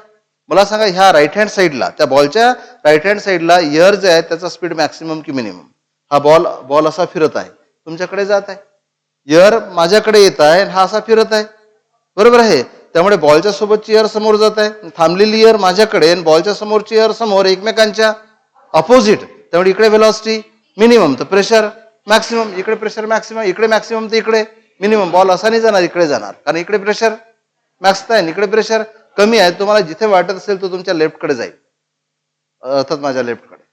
मला सांगा ह्या राईट हँड साईडला, त्या बॉलच्या राईट हँड साईडला एअर जे आहे त्याचा स्पीड मॅक्सिमम की मिनिमम. हा बॉल असा फिरत आहे, तुमच्याकडे जात आहे. एअर माझ्याकडे येत आहे, हा असा फिरत आहे. बरोबर आहे. त्यामुळे बॉलच्या सोबतची एअर समोर जात आहे, थांबलेली एअर माझ्याकडे आणि बॉलच्या समोरची एअर समोर, एकमेकांच्या अपोजिट. त्यामुळे इकडे व्हेलॉसिटी मिनिमम तर प्रेशर मॅक्सिमम, इकडे प्रेशर मॅक्सिमम, इकडे मॅक्सिमम तर इकडे मिनिमम. बॉल असा नाही जाणार, इकडे जाणार, कारण इकडे प्रेशर मॅक्स आहे, इकडे प्रेशर कमी आहे. तुम्हाला जिथे वाटत असेल तो तुमच्या लेफ्टकडे जाईल, अर्थात माझ्या लेफ्टकडे.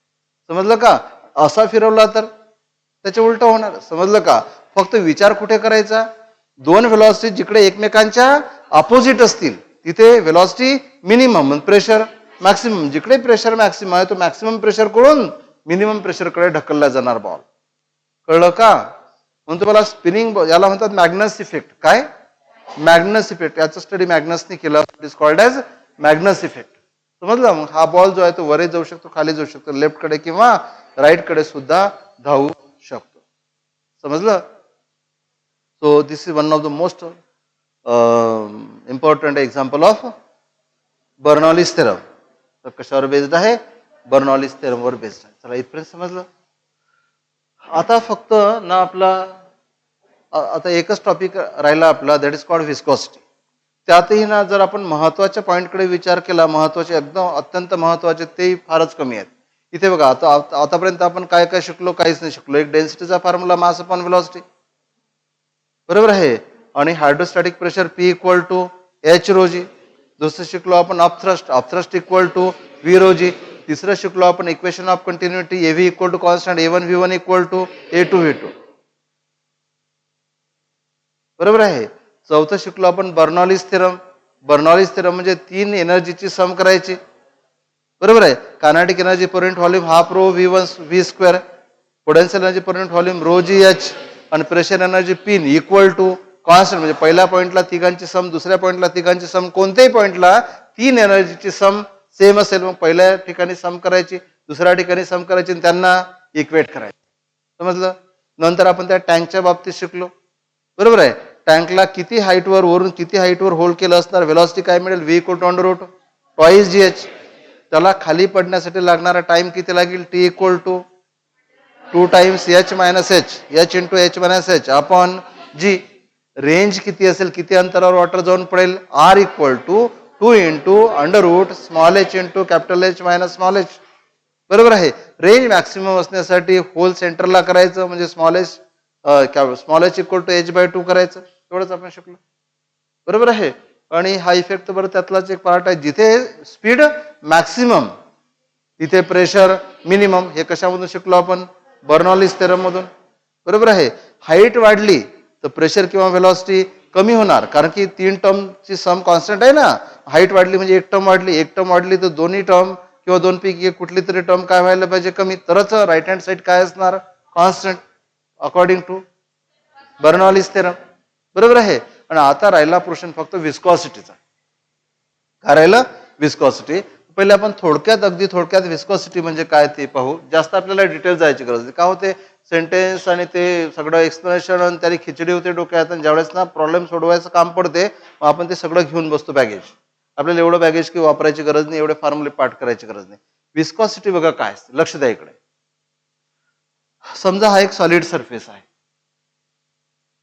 समजलं का? असा फिरवला तर त्याचे उलट होणार. समजलं का? फक्त विचार कुठे करायचा, दोन व्हेलॉसिटी जिकडे एकमेकांच्या अपोजिट असतील तिथे व्हेलॉसिटी मिनिमम, प्रेशर मॅक्सिमम. जिकडे प्रेशर मॅक्सिमम आहे तो मॅक्सिमम प्रेशर कडून मिनिमम प्रेशरकडे ढकलला जाणार बॉल. कळलं का? म्हणून तुम्हाला स्पिनिंग, याला म्हणतात मॅग्नस इफेक्ट. काय? Magnus effect. याचा स्टडी मॅग्नसने केला. It is called as Magnus effect. समजलं? मग हा बॉल जो आहे तो वरही जाऊ शकतो, खाली जाऊ शकतो, लेफ्टकडे किंवा राईटकडे सुद्धा धावू शकतो. समजलं? So this is one of the most important example of Bernoulli's theorem. तर कशावर बेस्ड आहे? बर्नॉलिस थेरमवर बेस्ड आहे. चला इथपर्यंत समजलं. आता फक्त ना आपला आता एकच टॉपिक राहिला आपला, दॅट इज कॉल्ड व्हिस्कॉसिटी. त्यातही ना जर आपण महत्वाच्या पॉईंटकडे विचार केला, महत्वाचे एकदम अत्यंत महत्वाचे, ते फारच कमी आहेत. इथे बघा, आतापर्यंत आपण काय काय शिकलो? काहीच नाही शिकलो. एक डेन्सिटीचा फॉर्म्युला मास अपॉन व्हेलॉसिटी, बरोबर आहे. आणि hydrostatic pressure P equal to H rho g. दुसरं शिकलो आपण upthrust equal to V rho g. तिसरं शिकलो आपण equation of continuity AV equal to constant A1 V1 equal to A2 V2, बरोबर आहे. चौथं शिकलो आपण बर्नॉलिस थेरम. बर्नॉलिस थेरम म्हणजे तीन एनर्जीची सम करायची, बरोबर आहे. Kinetic energy per unit volume half rho V1 V square, potential energy per unit volume rho g H, आणि pressure energy P equal to constant. म्हणजे पहिल्या पॉईंटला तिघांची सम, दुसऱ्या पॉईंटला तिघांची सम, कोणत्याही पॉईंटला तीन एनर्जीची सम सेम असेल मग पहिल्या ठिकाणी सम करायची, दुसऱ्या ठिकाणी सम करायची आणि त्यांना इक्वेट करायची. समजलं? नंतर आपण त्या टँकच्या बाबतीत शिकलो, बरोबर आहे. टँकला किती हाईटवर, वरून किती हाईटवर होल्ड केलं असणार, व्हेलॉसिटी काय मिळेल? V equal to under root twice GH. त्याला खाली पडण्यासाठी लागणारा टाइम किती लागेल? T equal to 2 times H minus H into H minus H upon G. Range किती असेल, किती अंतरावर वॉटर जाऊन पडेल? R equal to 2 into under root small h into capital H minus small h, बरोबर आहे. रेंज मॅक्सिमम असण्यासाठी होल सेंटरला करायचं, म्हणजे small h equal to H/2 करायचं. एवढंच आपण शिकलो, बरोबर आहे. आणि हा इफेक्ट बरं त्यातलाच एक पार्ट आहे. जिथे स्पीड मॅक्सिमम तिथे प्रेशर मिनिमम. हे कशामधून शिकलो आपण? बर्नॉलिस थेरम मधून, बरोबर आहे. हाईट वाढली तर प्रेशर किंवा व्हेलॉसिटी कमी होणार, कारण की तीन टर्मची सम कॉन्स्टंट आहे ना. हाईट वाढली म्हणजे एक टर्म वाढली, एक टर्म वाढली तर दोन्ही टर्म किंवा दोन पैकी कुठली तरी टर्म काय व्हायला पाहिजे? कमी. तरच राईट हँड साईड काय असणार? Constant, according to Bernoulli's theorem, बरोबर आहे. आणि आता राहिला प्रश्न फक्त व्हिस्कॉसिटीचा. काय राहिलं? व्हिस्कॉसिटी. पहिले आपण अगदी थोडक्यात व्हिस्कॉसिटी म्हणजे काय ते पाहू. जास्त आपल्याला डिटेल जायची गरज नाही. का होते सेंटेन्स आणि ते सगळं एक्सप्लेनेशन आणि त्याची खिचडी होते डोक्यात, आणि ज्यावेळेस ना प्रॉब्लेम सोडवायचं काम पडते मग आपण ते सगळं घेऊन बसतो बॅगेज. आपल्याला एवढं बॅगेज की वापरायची गरज नाही, एवढे फॉर्म्युले पाठ करायची गरज नाही. व्हिस्कॉसिटी बघा काय असते, लक्ष द्या इकडे. समजा हा एक सॉलिड सरफेस आहे,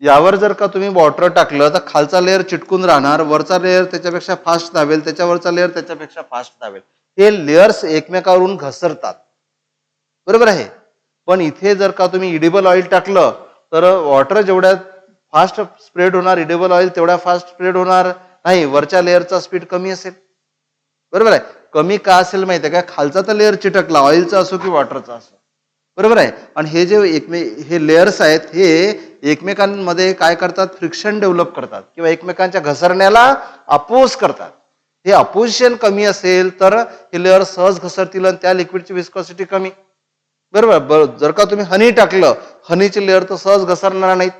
यावर जर का तुम्ही वॉटर टाकलं तर खालचा लेअर चिटकून राहणार, वरचा लेअर त्याच्यापेक्षा फास्ट धावेल, त्याच्यावरचा लेअर त्याच्यापेक्षा फास्ट धावेल. हे लेअर्स एकमेकावरून घसरतात, बरोबर आहे. पण इथे जर का तुम्ही इडिबल ऑइल टाकलं तर वॉटर जेवढ्या फास्ट स्प्रेड होणार, इडिबल ऑइल तेवढ्या फास्ट स्प्रेड होणार नाही. वरच्या लेअरचा स्पीड कमी असेल, बरोबर आहे. कमी का असेल माहिती आहे का? खालचा तर लेअर चिटकला, ऑइलचा असो की वॉटरचा असो, बरोबर आहे. आणि हे जे हे लेयर्स आहेत हे एकमेकांमध्ये काय करतात? फ्रिक्शन डेव्हलप करतात किंवा एकमेकांच्या घसरण्याला अपोज करतात. हे अपोजिशन कमी असेल तर हे लेअर सहज घसरतील आणि त्या लिक्विडची व्हिस्कॉसिटी कमी, बरोबर. जर का तुम्ही हनी टाकलं, हनीचे लेअर तर सहज घसरणार नाहीत,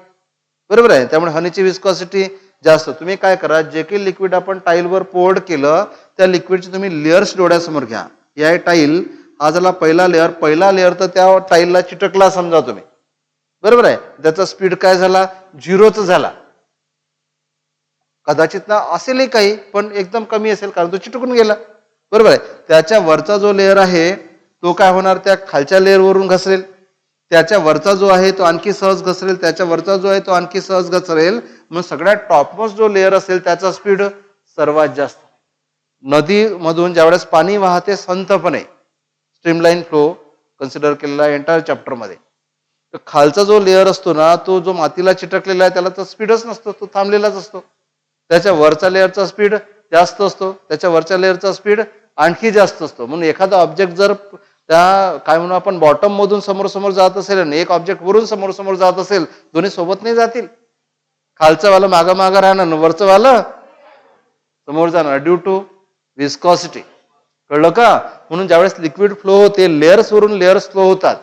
बरोबर आहे. त्यामुळे हनीची व्हिस्कॉसिटी जास्त. तुम्ही काय करा, जे काही लिक्विड आपण टाईलवर पोर्ड केलं त्या लिक्विडची तुम्ही लेअर्स डोळ्यासमोर घ्या. या टाईल हा झाला पहिला लेअर तर त्या टाईलला चिटकला समजा तुम्ही, बरोबर आहे. त्याचा स्पीड काय झाला? 0च झाला. कदाचित ना असेलही काही, पण एकदम कमी असेल कारण तो चिटकून गेला, बरोबर आहे. त्याच्या वरचा जो लेअर आहे तो काय होणार? त्या खालच्या लेअरवरून घसरेल. त्याच्या वरचा जो आहे तो आणखी सहज घसरेल, त्याच्या वरचा जो आहे तो आणखी सहज घसरेल. मग सगळ्यात टॉपमोस्ट जो लेअर असेल त्याचा स्पीड सर्वात जास्त. नदीमधून ज्यावेळेस पाणी वाहते संथपणे, स्ट्रीमलाईन फ्लो कन्सिडर केलेला आहे एंटायर चॅप्टरमध्ये. तर खालचा जो लेअर असतो ना, तो जो मातीला चिटकलेला आहे त्याला तर स्पीडच नसतो, तो थांबलेलाच असतो. त्याच्या वरचा लेअरचा स्पीड जास्त असतो, त्याच्या वरच्या लेअरचा स्पीड आणखी जास्त असतो. म्हणून एखादा ऑब्जेक्ट जर त्या काय म्हणू आपण बॉटम मधून समोर समोर जात असेल आणि एक ऑब्जेक्ट वरून समोर समोर जात असेल, दोन्ही सोबत नाही जातील. खालचं वाला मागं मागं राहणार, वरचं वाला समोर जाणार ड्यू टू विस्कॉसिटी. कळलं का? म्हणून ज्यावेळेस लिक्विड फ्लो होते लेअर्स वरून लेअर्स फ्लो होतात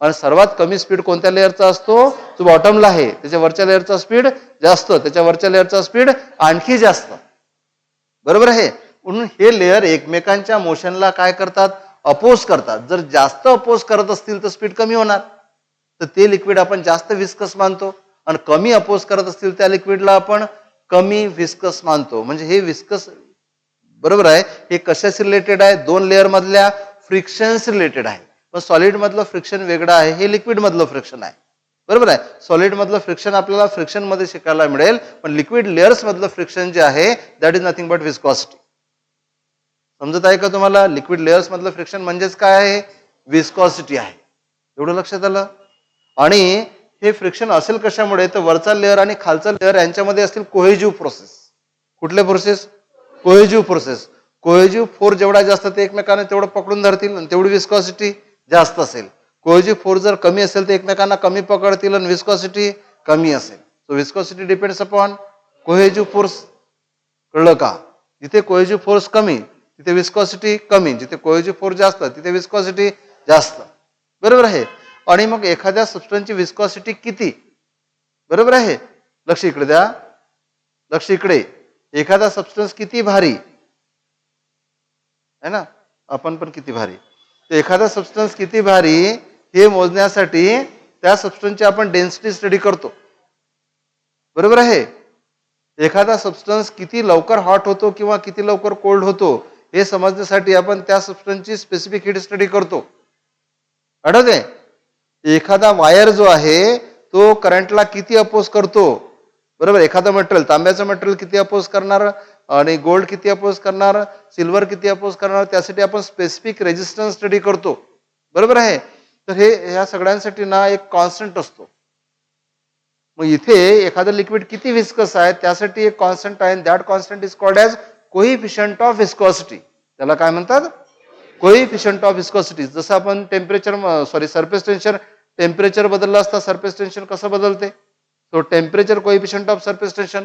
आणि सर्वात कमी स्पीड कोणत्या लेअरचा असतो? जो बॉटमला आहे. त्याच्या वरच्या लेअरचा स्पीड जास्त, त्याच्या वरच्या लेअरचा स्पीड आणखी जास्त. बरोबर आहे. म्हणून हे लेअर एकमेकांच्या मोशनला काय करतात? अपोज करतात. जर जास्त अपोज करत असतील तर स्पीड कमी होणार, तर ते लिक्विड आपण जास्त विस्कस मानतो. आणि कमी अपोज करत असतील त्या लिक्विडला आपण कमी विस्कस मानतो. म्हणजे हे विस्कस बरोबर आहे. हे कशाशी रिलेटेड आहे? दोन लेअर मधल्या फ्रिक्शन्स रिलेटेड आहे. पण सॉलिड मधलं फ्रिक्शन वेगळं आहे, हे लिक्विड मधलं फ्रिक्शन आहे. बरोबर आहे. सॉलिड मधलं फ्रिक्शन आपल्याला फ्रिक्शन मध्ये शिकायला मिळेल, पण लिक्विड लेअर्स मधलं फ्रिक्शन जे आहे that is nothing but viscosity. समजत आहे का तुम्हाला? लिक्विड लेअर्स मधलं फ्रिक्शन म्हणजेच काय आहे? विस्कॉसिटी आहे. एवढं लक्षात आलं? आणि हे फ्रिक्शन असेल कशामुळे? तर वरचा लेअर आणि खालचा लेअर यांच्यामध्ये असतील कोहेजिव्ह प्रोसेस. कुठले process? Cohesive process. Cohesive force जेवढा जास्त ते एकमेकांना तेवढं पकडून धरतील आणि तेवढी विस्कॉसिटी जास्त असेल. कोहेजिव्ह फोर्स जर कमी असेल तर एकमेकांना कमी पकडतील आणि विस्कॉसिटी कमी असेल. So viscosity depends upon cohesive force. कळलं का? जिथे कोहेजिव्ह फोर्स कमी तिथे विस्कॉसिटी कमी, जिथे कोहेजिव्ह फोर्स जास्त तिथे विस्कॉसिटी जास्त. बरोबर आहे. आणि मग एखाद्या सबस्टन्सची विस्कॉसिटी किती? बरोबर आहे. लक्ष इकडे द्या, लक्ष इकडे. एखादा सबस्टन्स किती भारी है ना, आपण पण किती भारी. एखादा सबस्टन्स किती भारी हे मोजण्यासाठी त्या सबस्टन्सची आपण डेन्सिटी स्टडी करतो. बरोबर आहे. एखादा सबस्टन्स किती लवकर हॉट होतो किंवा किती लवकर कोल्ड होतो हे समजण्यासाठी आपण त्या सबस्टन्सची स्पेसिफिक हीट स्टडी करतो. आठवते? एखादा वायर जो आहे तो करंटला किती अपोज करतो. बरोबर. एखादा मटेरियल, तांब्याचं मटेरियल किती अपोज करणार आणि गोल्ड किती अपोज करणार, सिल्वर किती अपोज करणार, त्यासाठी आपण स्पेसिफिक रेजिस्टन्स स्टडी करतो. बरोबर आहे. तर हे ह्या सगळ्यांसाठी ना एक कॉन्स्टंट असतो. मग इथे एखादं लिक्विड किती विस्कस आहे त्यासाठी एक कॉन्स्टंट आहे. That constant is called as coefficient of viscosity. त्याला काय म्हणतात? Coefficient of viscosity. जसं आपण सरफेस टेन्शन, टेम्परेचर बदललं असता सरफेस टेन्शन कसं बदलते? So temperature coefficient of surface tension.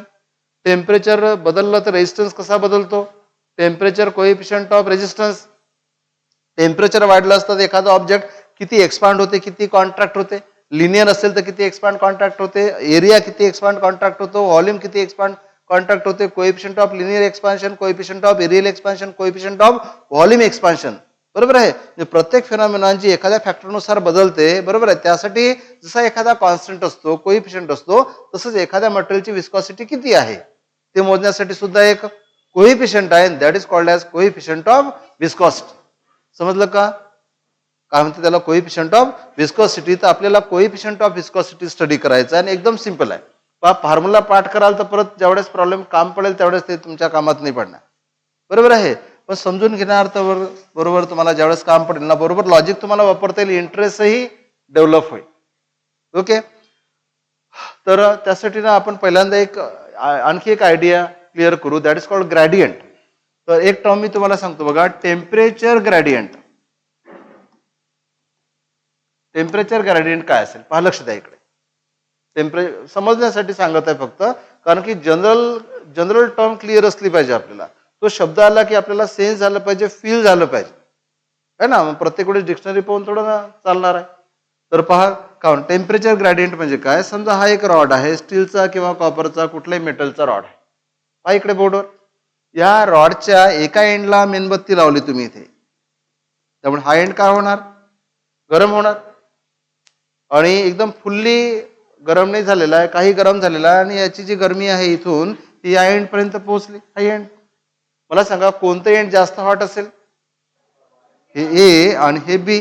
Temperature बदललं तर रेजिस्टन्स कसा बदलतो? Temperature coefficient of resistance. Temperature वाढलं असतं तर एखादा ऑब्जेक्ट किती एक्सपांड होते, किती कॉन्ट्रॅक्ट होते. लिनियर असेल तर किती एक्सपांड कॉन्ट्रॅक्ट होते, एरिया किती एक्सपांड कॉन्ट्रॅक्ट होतो, व्हॉल्यूम किती एक्सपांड कॉन्ट्रॅक्ट होते, coefficient of linear expansion, coefficient of areal expansion, coefficient of volume expansion. बरोबर आहे. प्रत्येक फेनॉमेनॉनची एखाद्या फॅक्टरनुसार बदलते. बरोबर आहे. त्यासाठी जसा एखादा कॉन्स्टंट असतो, कोइफिशियंट असतो, तसंच एखाद्या मटेरियलची विस्कॉसिटी किती आहे ते मोजण्यासाठी सुद्धा एक कोइफिशियंट आहे. That is called as coefficient of viscosity. समजलं का? काय म्हणते त्याला? Coefficient of viscosity. तर आपल्याला कोइफिशियंट ऑफ विस्कॉसिटी स्टडी करायचं आहे आणि एकदम सिंपल आहे. फॉर्म्युला पाठ कराल तर परत जेवढेच प्रॉब्लेम काम पडेल तेवढेच ते तुमच्या कामात नाही पडणार. बरोबर आहे. पण समजून घेणार तर बरोबर तुम्हाला ज्यावेळेस काम पडेल ना, बरोबर लॉजिक तुम्हाला वापरता येईल, इंटरेस्टही डेव्हलप होईल. ओके. तर त्यासाठी ना आपण पहिल्यांदा आणखी एक आयडिया क्लिअर करू. That is called gradient. तर एक टर्म मी तुम्हाला सांगतो बघा, टेम्परेचर ग्रॅडियंट. टेम्परेचर ग्रॅडियंट काय असेल पहा, लक्ष द्या इकडे. समजण्यासाठी सांगत आहे फक्त, कारण की जनरल टर्म क्लिअर असली पाहिजे आपल्याला. तो शब्द आला की आपल्याला सेन्स झालं पाहिजे, फील झालं पाहिजे, है ना. मग प्रत्येक वेळेस डिक्शनरी पाहून थोडं चालणार आहे. तर पहा का टेम्परेचर ग्रॅडियंट म्हणजे काय. समजा हा एक रॉड आहे, स्टीलचा किंवा कॉपरचा कुठल्याही मेटलचा रॉड आहे. पहा इकडे बोर्डवर, या रॉडच्या एका एंडला मेणबत्ती लावली तुम्ही इथे, त्यामुळे हा एंड काय होणार? गरम होणार. आणि एकदम फुल्ली गरम नाही झालेला आहे, काही गरम झालेला आहे आणि याची जी गरमी आहे इथून ती या एंड पर्यंत पोहोचली. हा एंड. मला सांगा कोणतं एंड जास्त हॉट असेल? हे ए आणि हे बी.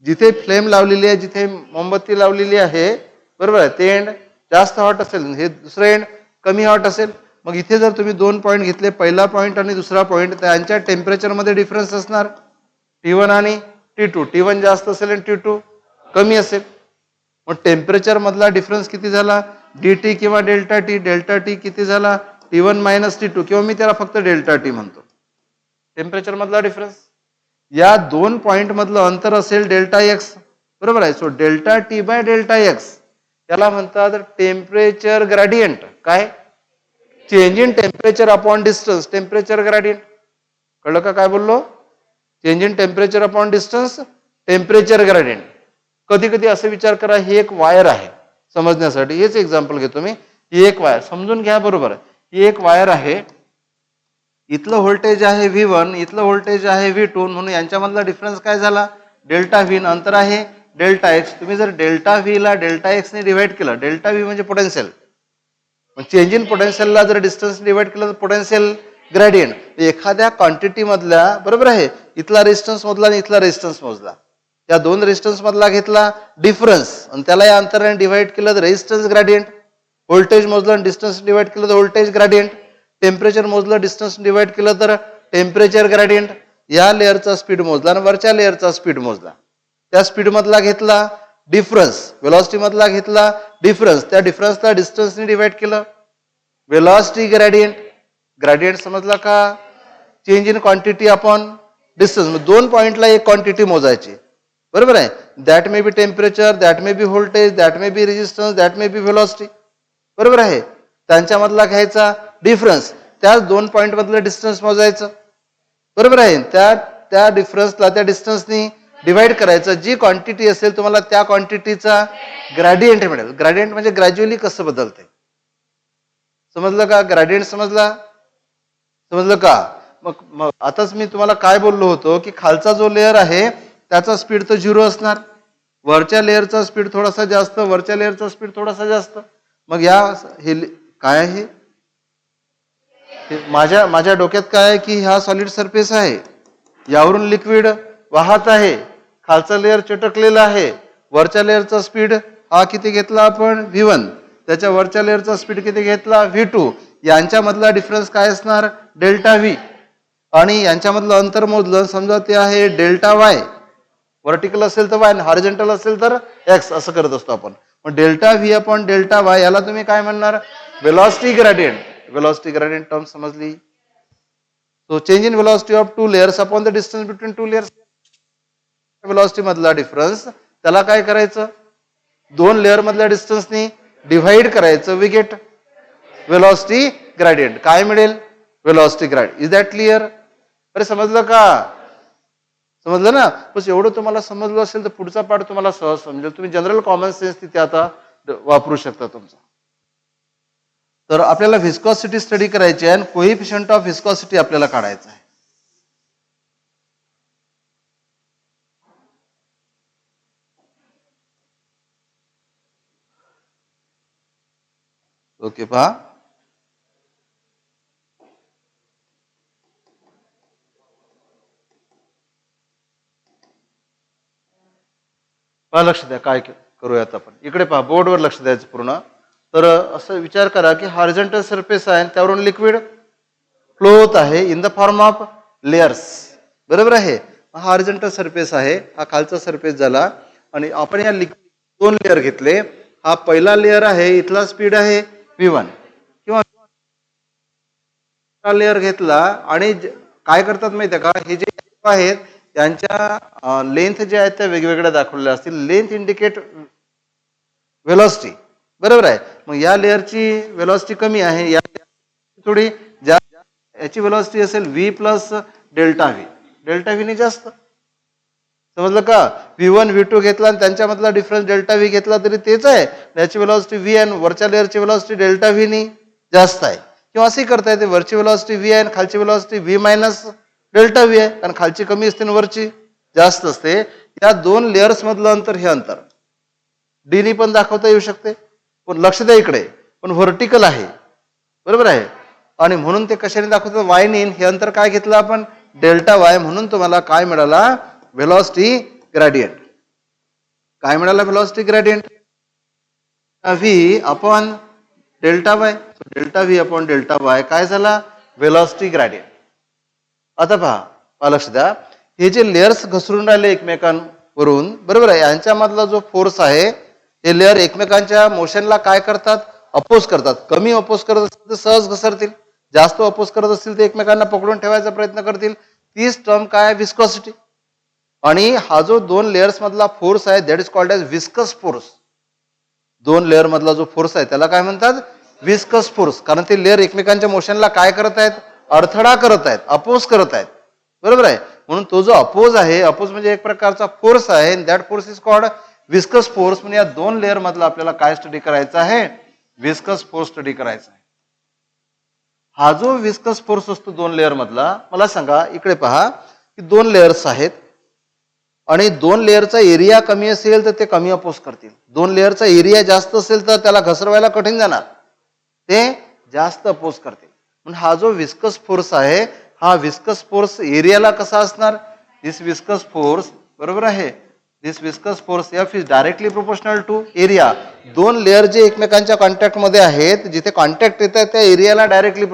जिथे फ्लेम लावलेली आहे, जिथे मोमबत्ती लावलेली आहे, बरोबर आहे, ते एंड जास्त हॉट असेल, हे दुसरं एंड कमी हॉट असेल. मग इथे जर तुम्ही दोन पॉईंट घेतले, पहिला पॉईंट आणि दुसरा पॉईंट, त्यांच्या टेम्परेचरमध्ये डिफरन्स असणार T1 आणि T2, T1 जास्त असेल आणि T2 कमी असेल. मग टेम्परेचर मधला डिफरन्स किती झाला? dt किंवा डेल्टा टी किती झाला? T1 मायनस T2 किंवा मी त्याला फक्त डेल्टा टी म्हणतो. टेम्परेचर मधला डिफरन्स. या दोन पॉइंट मधलं अंतर असेल डेल्टा एक्स, बरोबर आहे. So delta T by delta x याला म्हणतात टेम्परेचर ग्रेडियंट. काय? Change in temperature upon distance, temperature gradient. कळलं का काय बोललो? Change in temperature upon distance, temperature gradient. कधी कधी असे विचार करा, ही एक वायर आहे समजण्यासाठी, हेच एक्झाम्पल घेतो मी. ही एक वायर समजून घ्या, बरोबर. ही एक वायर आहे, इथलं व्होल्टेज आहे V1, इथलं व्होल्टेज आहे V2, म्हणून यांच्यामधला डिफरन्स काय झाला? Delta V. अंतर आहे डेल्टा एक्स. तुम्ही जर डेल्टा व्ही ला डेल्टा एक्स ने डिवाइड केलं, डेल्टा व्ही म्हणजे पोटेन्शियल, चेंज इन पोटेन्शियलला जर डिस्टन्स डिवाइड केलं तर पोटेन्शियल ग्रेडियंट. एखाद्या क्वांटिटी मधल्या, बरोबर आहे, इथला रेजिस्टन्स मोजला आणि इथला रेजिस्टन्स मोजला, त्या दोन रेजिस्टन्स मधला घेतला डिफरन्स आणि त्याला या अंतराने डिवाइड केलं तर रेजिस्टन्स ग्रेडियंट. व्होल्टेज मोजलं आणि डिस्टन्स डिवाइड केलं तर व्होल्टेज ग्रेडियंट. टेम्परेचर मोजलं, डिस्टन्स डिवाइड केलं तर टेम्परेचर ग्रेडियंट. या लेअरचा स्पीड मोजला आणि वरच्या लेअरचा स्पीड मोजला, त्या स्पीड मधला घेतला डिफरन्स, व्हेलॉसिटी मधला घेतला डिफरन्स, त्या डिफरन्सला डिस्टन्सने डिवाइड केलं, व्हेलॉसिटी ग्रेडियंट. ग्रेडियंट समजला का? Change in quantity upon distance. दोन पॉइंटला एक क्वांटिटी मोजायची, बरोबर आहे. That may be temperature, that may be voltage, that may be resistance, that may be velocity, बरोबर आहे. त्यांच्यामधला घ्यायचा डिफरन्स, त्या दोन पॉइंट मधलं डिस्टन्स मोजायचं, बरोबर आहे. त्या डिफरन्सला त्या डिस्टन्सनी डिवाइड करायचं. जी क्वांटिटी असेल तुम्हाला त्या क्वांटिटीचा ग्रॅडियंट मिळेल. ग्रॅडियंट म्हणजे ग्रॅज्युअली कसं बदलते, समजलं का? ग्रॅडियंट समजला? समजलं का? मग आताच मी तुम्हाला काय बोललो होतो की खालचा जो लेअर आहे त्याचा स्पीड तर 0 असणार, वरच्या लेअरचा स्पीड थोडासा जास्त, वरच्या लेअरचा स्पीड थोडासा जास्त. मग या हे काय आहे? माझ्या डोक्यात काय आहे की हा सॉलिड सरफेस आहे, यावरून लिक्विड वाहत आहे, खालचा लेअर चिटकलेला आहे, वरच्या लेअरचा स्पीड हा किती घेतला आपण? V1. त्याच्या वरच्या लेअरचा स्पीड किती घेतला? V2. यांच्यामधला डिफरन्स काय असणार? Delta V. आणि यांच्यामधलं अंतर मोजलं, समजा ते आहे डेल्टा वाय. व्हर्टिकल असेल तर वाय, हॉरिझॉन्टल असेल तर एक्स, असं करत असतो आपण. मग delta v upon delta y याला तुम्ही काय म्हणणार? Velocity gradient. Velocity gradient term समजली? So change in velocity of two layers upon the distance between two layers. Velocity मधला डिफरन्स त्याला काय करायचं? दोन लेअर मधल्या डिस्टन्सनी डिव्हाइड करायचं. We get velocity gradient. काय मिळेल? Velocity gradient. Is that clear? अरे समजलं का? समजलं ना? बस एवढं तुम्हाला समजलं असेल तर पुढचा पार्ट तुम्हाला सहज समजेल. तुम्ही जनरल कॉमन सेन्स तिथे आता वापरू शकता तुमचा. तर आपल्याला व्हिस्कॉसिटी स्टडी करायची आहे आणि कोएफिशियंट ऑफ व्हिस्कॉसिटी आपल्याला काढायचं आहे. ओके, पहा लक्ष द्या काय करूयात आपण. इकडे पहा, बोर्डवर लक्ष द्यायचं पूर्ण. तर असं विचार करा की हॉरिझॉन्टल सरफेस आहे, त्यावरून लिक्विड फ्लो होत आहे in the form of layers, बरोबर आहे. हा हॉरिझॉन्टल सरफेस आहे, हा खालचा सरफेस झाला आणि आपण या दोन लेअर घेतले. हा पहिला लेअर आहे, इथला स्पीड आहे V1 किंवा लेअर घेतला आणि काय करतात माहिती आहे का? हे जे आहेत त्यांच्या लेंथ जे आहेत त्या वेगवेगळ्या दाखवलेल्या असतील. लेंथ इंडिकेट व्हेलॉसिटी, बरोबर आहे. मग या लेअरची व्हेलॉसिटी कमी आहे, या थोडी याची व्हेलॉसिटी असेल V plus delta V. Delta V ने जास्त, समजलं का? V1 V2 घेतला आणि त्यांच्यामधला डिफरन्स डेल्टा व्ही घेतला तरी तेच आहे. याची व्हेलॉसिटी V आहे, वरच्या लेअरची व्हेलॉसिटी डेल्टा व्ही ने जास्त आहे. किंवा असे करता येते, वरची व्हेलॉसिटी V आहे आणि खालची velocity V minus delta V आहे, कारण खालची कमी असते आणि वरची जास्त असते. या दोन लेअर्स मधलं अंतर, हे अंतर D ने पण दाखवता येऊ शकते. पण लक्ष द्या इकडे, पण व्हर्टिकल आहे, बरोबर आहे. आणि म्हणून ते कशाने दाखवतात? वाय ने. हे अंतर काय घेतलं आपण? Delta y. म्हणून तुम्हाला काय मिळाला? Velocity gradient. काय मिळाला? Velocity gradient V upon delta Y. Delta v upon delta Y काय झाला? Velocity gradient. आता पहा लक्ष द्या, हे जे लेयर्स घसरून राहिले एकमेकांवरून, बरोबर आहे, यांच्यामधला जो फोर्स आहे, हे लेअर एकमेकांच्या मोशनला काय करतात, अपोज करतात. कमी अपोज करत असतील तर सहज घसरतील, जास्त अपोज करत असतील तर एकमेकांना पकडून ठेवायचा प्रयत्न करतील. तीच टर्म काय आहे, विस्कॉसिटी. आणि हा जो दोन लेयर्स मधला फोर्स आहे that is called as viscous force. दोन लेअर मधला जो फोर्स आहे त्याला काय म्हणतात, विस्कस फोर्स. कारण ते लेअर एकमेकांच्या मोशनला काय करत आहेत, अडथळा करत आहेत, अपोज करत आहेत, बरोबर आहे. म्हणून तो जो अपोज आहे, अपोज म्हणजे एक प्रकारचा फोर्स आहे, that force is called viscous force. म्हणजे या दोन लेअर मधला आपल्याला काय स्टडी करायचा आहे, विस्कस फोर्स स्टडी करायचा आहे. हा जो विस्कस फोर्स असतो दोन लेअर मधला, मला सांगा इकडे पहा की दोन लेयर्स आहेत आणि दोन लेअरचा एरिया कमी असेल तर ते कमी अपोज करतील. दोन लेअरचा एरिया जास्त असेल तर त्याला घसरवायला कठीण जाणार, ते जास्त अपोज करतील. म्हणून हा जो विस्कस फोर्स आहे, हा विस्कस फोर्स एरियाला कसा असणार, दिस विस्कस फोर्स, बरोबर आहे, this viscous force F is directly proportional to area. दोन लेअर जे एकमेकांच्या कॉन्टॅक्ट मध्ये आहेत, जिथे कॉन्टॅक्ट येत आहे त्या एरियाला डायरेक्टली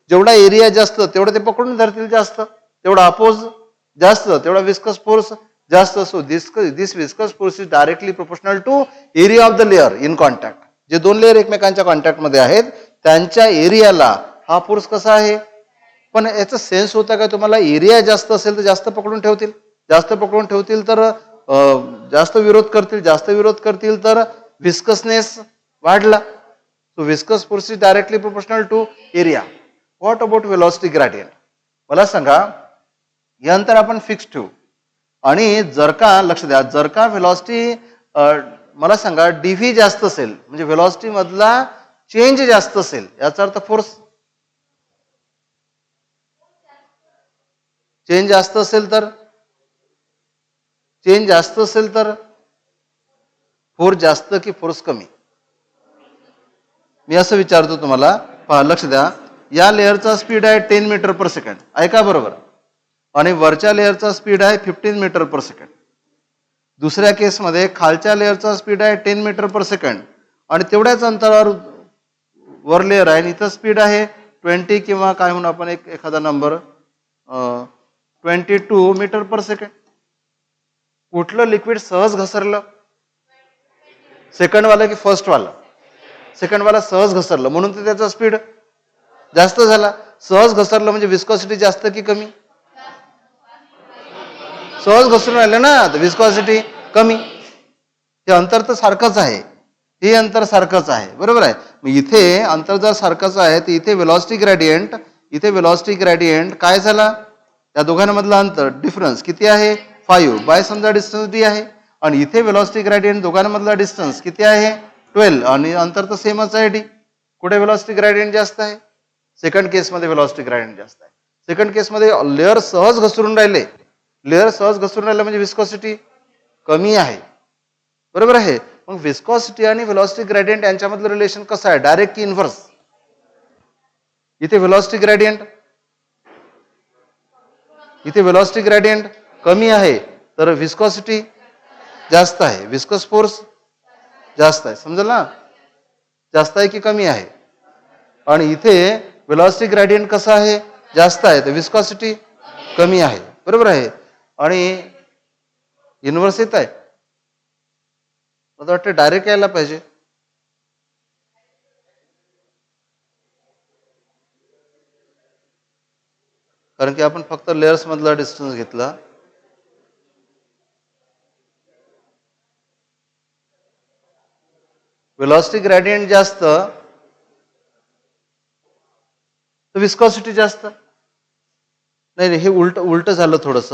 जेवढा एरिया जास्त तेवढं ते पकडून धरतील जास्त, तेवढा अपोज जास्त, तेवढा विस्कस फोर्स जास्त. So this viscous force is directly proportional to area of the layer in contact. जे दोन लेअर एकमेकांच्या कॉन्टॅक्ट मध्ये आहेत त्यांच्या एरियाला हा फोर्स कसा आहे. पण याचा सेन्स होता का तुम्हाला, एरिया जास्त असेल तर जास्त पकडून ठेवतील, जास्त पकडून ठेवतील तर जास्त विरोध करतील, जास्त विरोध करतील तर विस्कसनेस वाढला. So viscous force is directly proportional to area. What about velocity gradient, मला सांगा. यानंतर आपण फिक्स ठेवू. आणि जर का, लक्ष द्या, जर का वेलॉसिटी मला सांगा डीव्ही जास्त असेल, म्हणजे वेलॉसिटी मधला चेंज जास्त असेल, याचा अर्थ फोर्स चेंज जास्त असेल तर, चेंज जास्त असेल तर फोर्स जास्त की फोर्स कमी. मी असं विचारतो तुम्हाला, पहा लक्ष द्या. या लेअरचा स्पीड आहे 10 मीटर पर सेकंड, ऐका बरोबर, आणि वरच्या लेअरचा स्पीड आहे 15 मीटर पर सेकंड. दुसऱ्या केसमध्ये खालच्या लेअरचा स्पीड आहे 10 मीटर पर सेकंड आणि तेवढ्याच अंतरावर वर लेअर आहे, इथं स्पीड आहे 20 किंवा काय म्हणून आपण एखादा नंबर 22 मीटर पर सेकंड. कुठलं लिक्विड सहज घसरलं, सेकंड वाला की फर्स्ट वाला, सेकंड वाला सहज घसरलं म्हणून तर त्याचा स्पीड जास्त झाला. सहज घसरलं म्हणजे विस्कॉसिटी जास्त की कमी, सहज घसरून राहिलं ना, तर विस्कॉसिटी कमी. हे अंतर तर सारखंच आहे, हे अंतर सारखंच आहे, बरोबर आहे. मग इथे अंतर जर सारखंच आहे तर इथे वेलॉसिटी ग्रेडियंट, इथे वेलॉसिटी ग्रेडियंट काय झाला, या दोघांमधलं अंतर डिफरन्स किती आहे 5 बाय समजा डिस्टन्स डी आहे, आणि इथे वेलॉसिटी ग्रेडियंट दोघांमधला डिस्टन्स किती आहे 12 आणि अंतर तर सेमच आहे डी. कुठे वेलॉसिटी ग्रेडियंट जास्त आहे, सेकंड केसमध्ये वेलॉसिटी ग्रेडियंट जास्त आहे. सेकंड केसमध्ये लेअर सहज घसरून राहिले, लेअर सहज घसरून राहिलं म्हणजे विस्कॉसिटी कमी आहे, बरोबर आहे. मग विस्कॉसिटी आणि वेलॉसिटी ग्रेडियंट यांच्यामधलं रिलेशन कसं आहे, डायरेक्ट की इन्व्हर्स. इथे वेलॉसिटी ग्रेडियंट, इथे वेलॉसिटी ग्रेडियंट कमी आहे तर विस्कॉसिटी जास्त आहे, विस्कस फोर्स जास्त आहे, समजलं ना, जास्त आहे की कमी आहे. आणि इथे वेलॉसिटी ग्रेडियंट कसं आहे, जास्त आहे तर विस्कॉसिटी कमी आहे, बरोबर आहे. आणि इन्व्हर्स येत आहे, मला वाटतं डायरेक्ट यायला पाहिजे. कारण की आपण फक्त लेयर्स मधला डिस्टन्स घेतला. वेलॉसिटी ग्रेडियंट जास्त तर विस्कॉसिटी जास्त. नाही, हे उलट उलट झालं थोडस,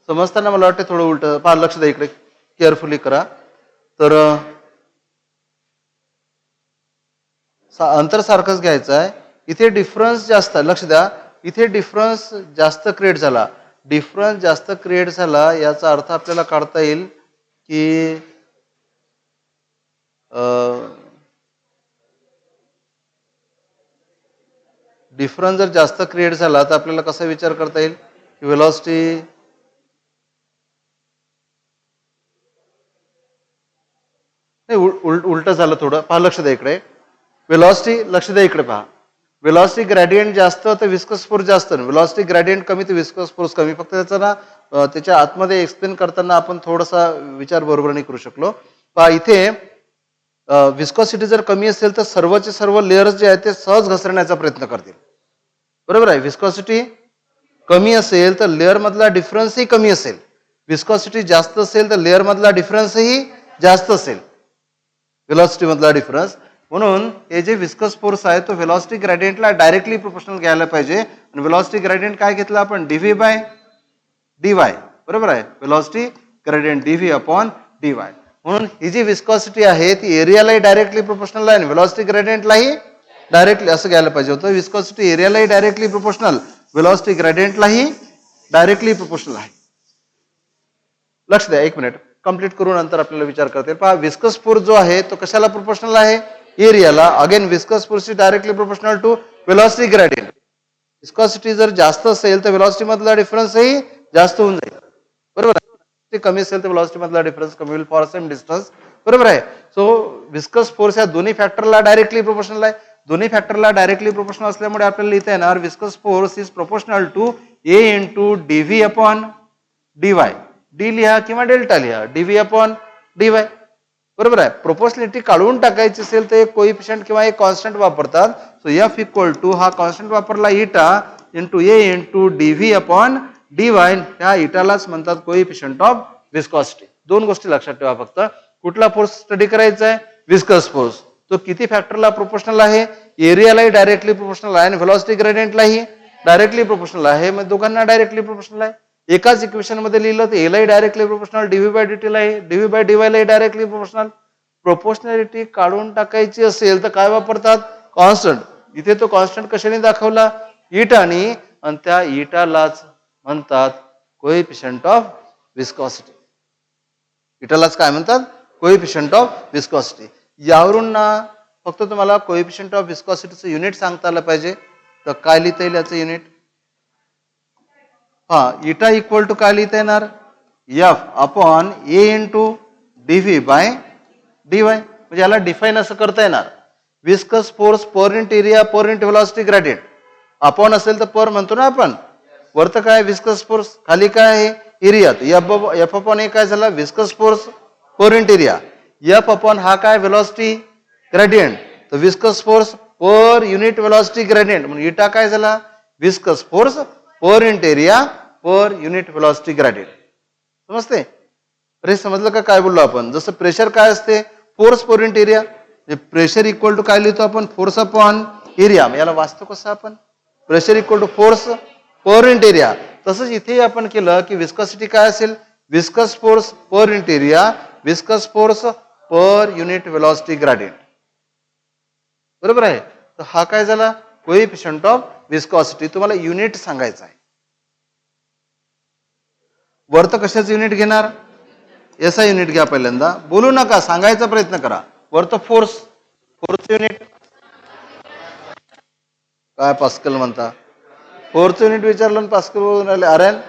समजताना मला वाटतं थोडं उलट. पहा लक्ष द्या इकडे, केअरफुली करा. तर अंतर सारखंच घ्यायचं आहे, इथे डिफरन्स जास्त आहे, लक्ष द्या, इथे डिफरन्स जास्त क्रिएट झाला. डिफरन्स जास्त क्रिएट झाला याचा अर्थ आपल्याला काढता येईल की डिफरन्स जर जास्त क्रिएट झाला तर आपल्याला कसा विचार करता येईल की वेलॉसिटी नाही, उलट झालं थोडं. पहा लक्ष द्या इकडे, वेलॉसिटी, लक्ष द्या इकडे पहा, वेलॉसिटी ग्रेडियंट जास्त तर विस्कस फोर्स जास्त, वेलॉसिटी ग्रेडियंट कमी तर विस्कस फोर्स कमी. फक्त त्याचा ना त्याच्या आतमध्ये एक्सप्लेन करताना आपण थोडासा विचार बरोबर नाही करू शकलो. पहा इथे विस्कॉसिटी जर कमी असेल तर सर्वचे सर्व लेयर्स जे आहेत ते सहज घसरण्याचा प्रयत्न करतील. बरोबर आहे. विस्कॉसिटी कमी असेल तर लेअर मधला डिफरन्सही कमी असेल. विस्कॉसिटी जास्त असेल तर लेअर मधला डिफरन्सही जास्त असेल, व्हेलॉसिटी मधला डिफरन्स. म्हणून हे जे विस्कस फोर्स आहे तो व्हेलॉसिटी ग्रेडियंटला डायरेक्टली प्रोपोर्शनल घ्यायला पाहिजे. आणि व्हेलॉसिटी ग्रेडियंट काय घेतलं आपण? D v by d y. बरोबर आहे. Velocity gradient d v upon d y. म्हणून ही जी विस्कॉसिटी आहे ती एरियालाही डायरेक्टली प्रोपोर्शनल आहे आणि व्हेलॉसिटी ग्रेडियंटलाही डायरेक्टली असं घ्यायला पाहिजे होतं. विस्कॉसिटी एरियालाही डायरेक्टली प्रोपोर्शनल, व्हेलॉसिटी ग्रेडियंटलाही डायरेक्टली प्रोपोर्शनल आहे. लक्ष द्या, एक मिनिट कंप्लीट करून नंतर आपल्याला विचार करता येईल. पहा विस्कस फोर्स जो आहे तो कशाला प्रोपोर्शनल आहे? एरियाला. Again viscous force is directly proportional to velocity gradient. Viscosity जर जास्त असेल तर व्हेलॉसिटी मधला डिफरन्सही जास्त होऊन जाईल. बरोबर आहे. ते कमी असेल तर व्हेलॉसिटी मधला डिफरन्स कमी होईल फॉर सेम डिस्टन्स. बरोबर आहे. सो विस्कस फोर्स या दोन्ही फॅक्टरला डायरेक्टली प्रोपोर्शनल आहे. दोन्ही फॅक्टरला डायरेक्टली प्रोपोर्शनल असल्यामुळे आपल्याला लिहिता येणार viscous force is proportional to A into d v upon d y. D लिहा किंवा डेल्टा लिहा, डीव्ही अपॉन डीवाय. बरोबर आहे. प्रोपोर्शनलिटी काढून टाकायची असेल तर एक कोइफिशियंट किंवा एक कॉन्स्टंट वापरतात. सो एफ इक्वल टू हा कॉन्स्टंट वापरला इटा इंटू ए इंटू डीव्ही अपॉन डीवाय. ह्या इटालाच म्हणतात कोइफिशियंट ऑफ विस्कॉसिटी. दोन गोष्टी लक्षात ठेवा फक्त. कुठला फोर्स स्टडी करायचा आहे? Viscous force. तो किती फॅक्टरला प्रोपोर्शनल आहे? एरियालाही डायरेक्टली प्रोपोर्शनल आहे आणि व्हेलॉसिटी ग्रेडियंटलाही डायरेक्टली प्रोपोर्शनल आहे. मग दोघांना डायरेक्टली प्रोपोर्शनल आहे. एकाच इक्वेशन मध्ये लिहिलं तर एलाही directly proportional, dv by dt ला dv by dy directly proportional. Proportionality काढून टाकायची असेल तर काय वापरतात? कॉन्स्टंट. इथे तो कॉन्स्टंट कशाने दाखवला? इटानी. आणि त्या इटालाच म्हणतात कोएफिशियंट ऑफ विस्कॉसिटी. इटालाच काय म्हणतात? Coefficient of viscosity. यावरून ना फक्त तुम्हाला कोएफिशियंट ऑफ विस्कॉसिटीचं युनिट सांगता आलं पाहिजे. तर काय लिहिता येईल याचं युनिट? हा, इटा इक्वल टू काय लिहिता येणार? F upon A into dv by dy. म्हणजे याला डिफाईन असं करता येणार. Viscous force per unit area per unit velocity gradient. Upon असेल तर पर म्हणतो ना आपण. वरत काय? Viscous force. खाली काय आहे? एरिया. एफ अपॉन ए काय झाला? Viscous force per unit area. F upon हा काय? Velocity gradient. तर viscous force per unit velocity gradient. म्हणून इटा काय झाला? Viscous force per unit area per unit velocity gradient. समजते? अरे समजलं का काय बोललो आपण? जसं प्रेशर काय असते? Force per unit area. Pressure equal to काय लिहितो आपण? Force upon area. याला वाचतो कसं आपण? Pressure equal to force per unit area. तसंच इथे आपण केलं की विस्कॉसिटी काय असेल? Viscous force per unit area, viscous force per unit velocity gradient. बरोबर आहे. तर हा काय झाला? Coefficient of viscosity. तुम्हाला युनिट सांगायचं आहे. वरत कशाचं युनिट घेणार? एसआय युनिट घ्या पहिल्यांदा. बोलू नका, सांगायचा प्रयत्न करा. वरत फोर्स, फोर्स युनिट काय? पास्कल म्हणता. फोर्स युनिट विचारलं पास्कल बोलून राहिले. Aryan,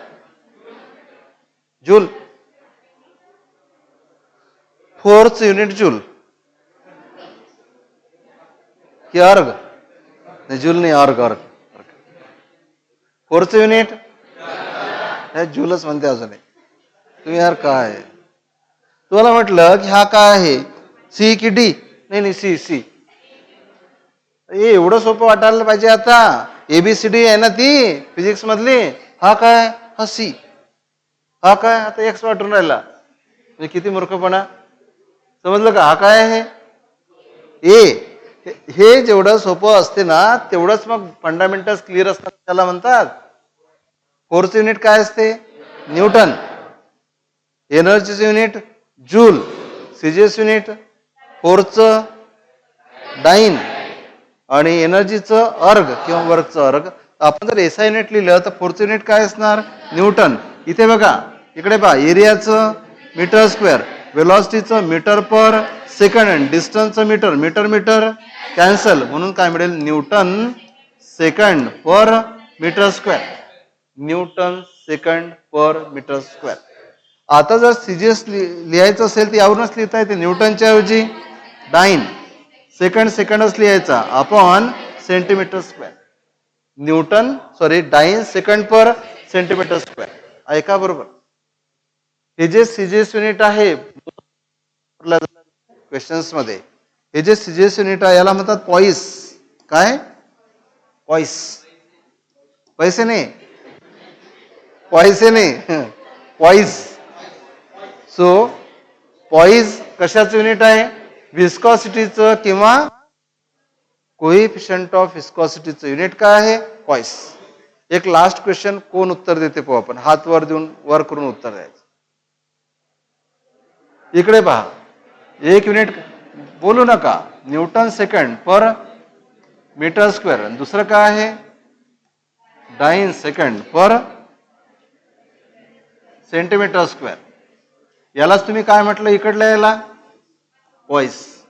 joule. Force unit joule की अर्ग? नाही, जूल नाही, अर्ग. अर्ग. फोर्स युनिट जूलच म्हणते अजून. तुम्ही यार काय? तुम्हाला म्हटलं की हा काय आहे? सी की डी? नाही नाही, सी. सी हे एवढं सोपं वाटायला पाहिजे आता. एबीसीडी आहे ना ती फिजिक्स मधली. हा काय? हा सी. हा काय? आता एक्स वाटून राहिला. म्हणजे किती मूर्खपणा. समजलं का? हा काय आहे? ए. हे जेवढं सोपं असते ना तेवढंच मग फंडामेंटल्स क्लिअर असतात त्याला म्हणतात. फोर्स युनिट काय असते? न्यूटन. एनर्जीचं युनिट जूल. सीजीएस युनिट फोर्सचं डाईन आणि एनर्जीचं अर्ग किंवा वर्कचं अर्ग. आपण जर एसआय युनिट लिहिलं तर फोर्स युनिट काय असणार? न्यूटन. इथे बघा, इकडे पहा, एरियाचं मीटर स्क्वेअर, व्हेलॉसिटीचं मीटर पर सेकंड, डिस्टन्सचं मीटर, मीटर मीटर कॅन्सल, म्हणून काय मिळेल? Newton second per metre square. Newton second per metre square. आता जर सीजीएस लिहायचं असेल तर यावरूनच लिहिता येते. न्यूटनच्या ऐवजी डाईन, सेकंड सेकंडच लिहायचा upon centimetre square. Dyne second per centimetre square. ऐका बरोबर. हे जे सीजीएस युनिट आहे क्वेश्चन्स मध्ये, हे जे सीजीएस युनिट आहे याला म्हणतात पॉइस. काय? पॉइस. पैसे नाही, पैसे नाही, पॉइस. सो पॉइस कशाचं युनिट आहे? विस्कॉसिटीचं किंवा कोइफिशियंट ऑफ विस्कॉसिटीचं युनिट काय आहे? पॉइस. एक लास्ट क्वेश्चन, कोण उत्तर देते पाहू आपण. हात वर देऊन, वर करून उत्तर द्यायचं. इकडे पहा, एक युनिट बोलू नका. Newton second per metre square. दुसरं काय आहे? Dyne second per centimetre square. यालाच तुम्ही काय म्हटलं इकडल्या याला? पॉइस.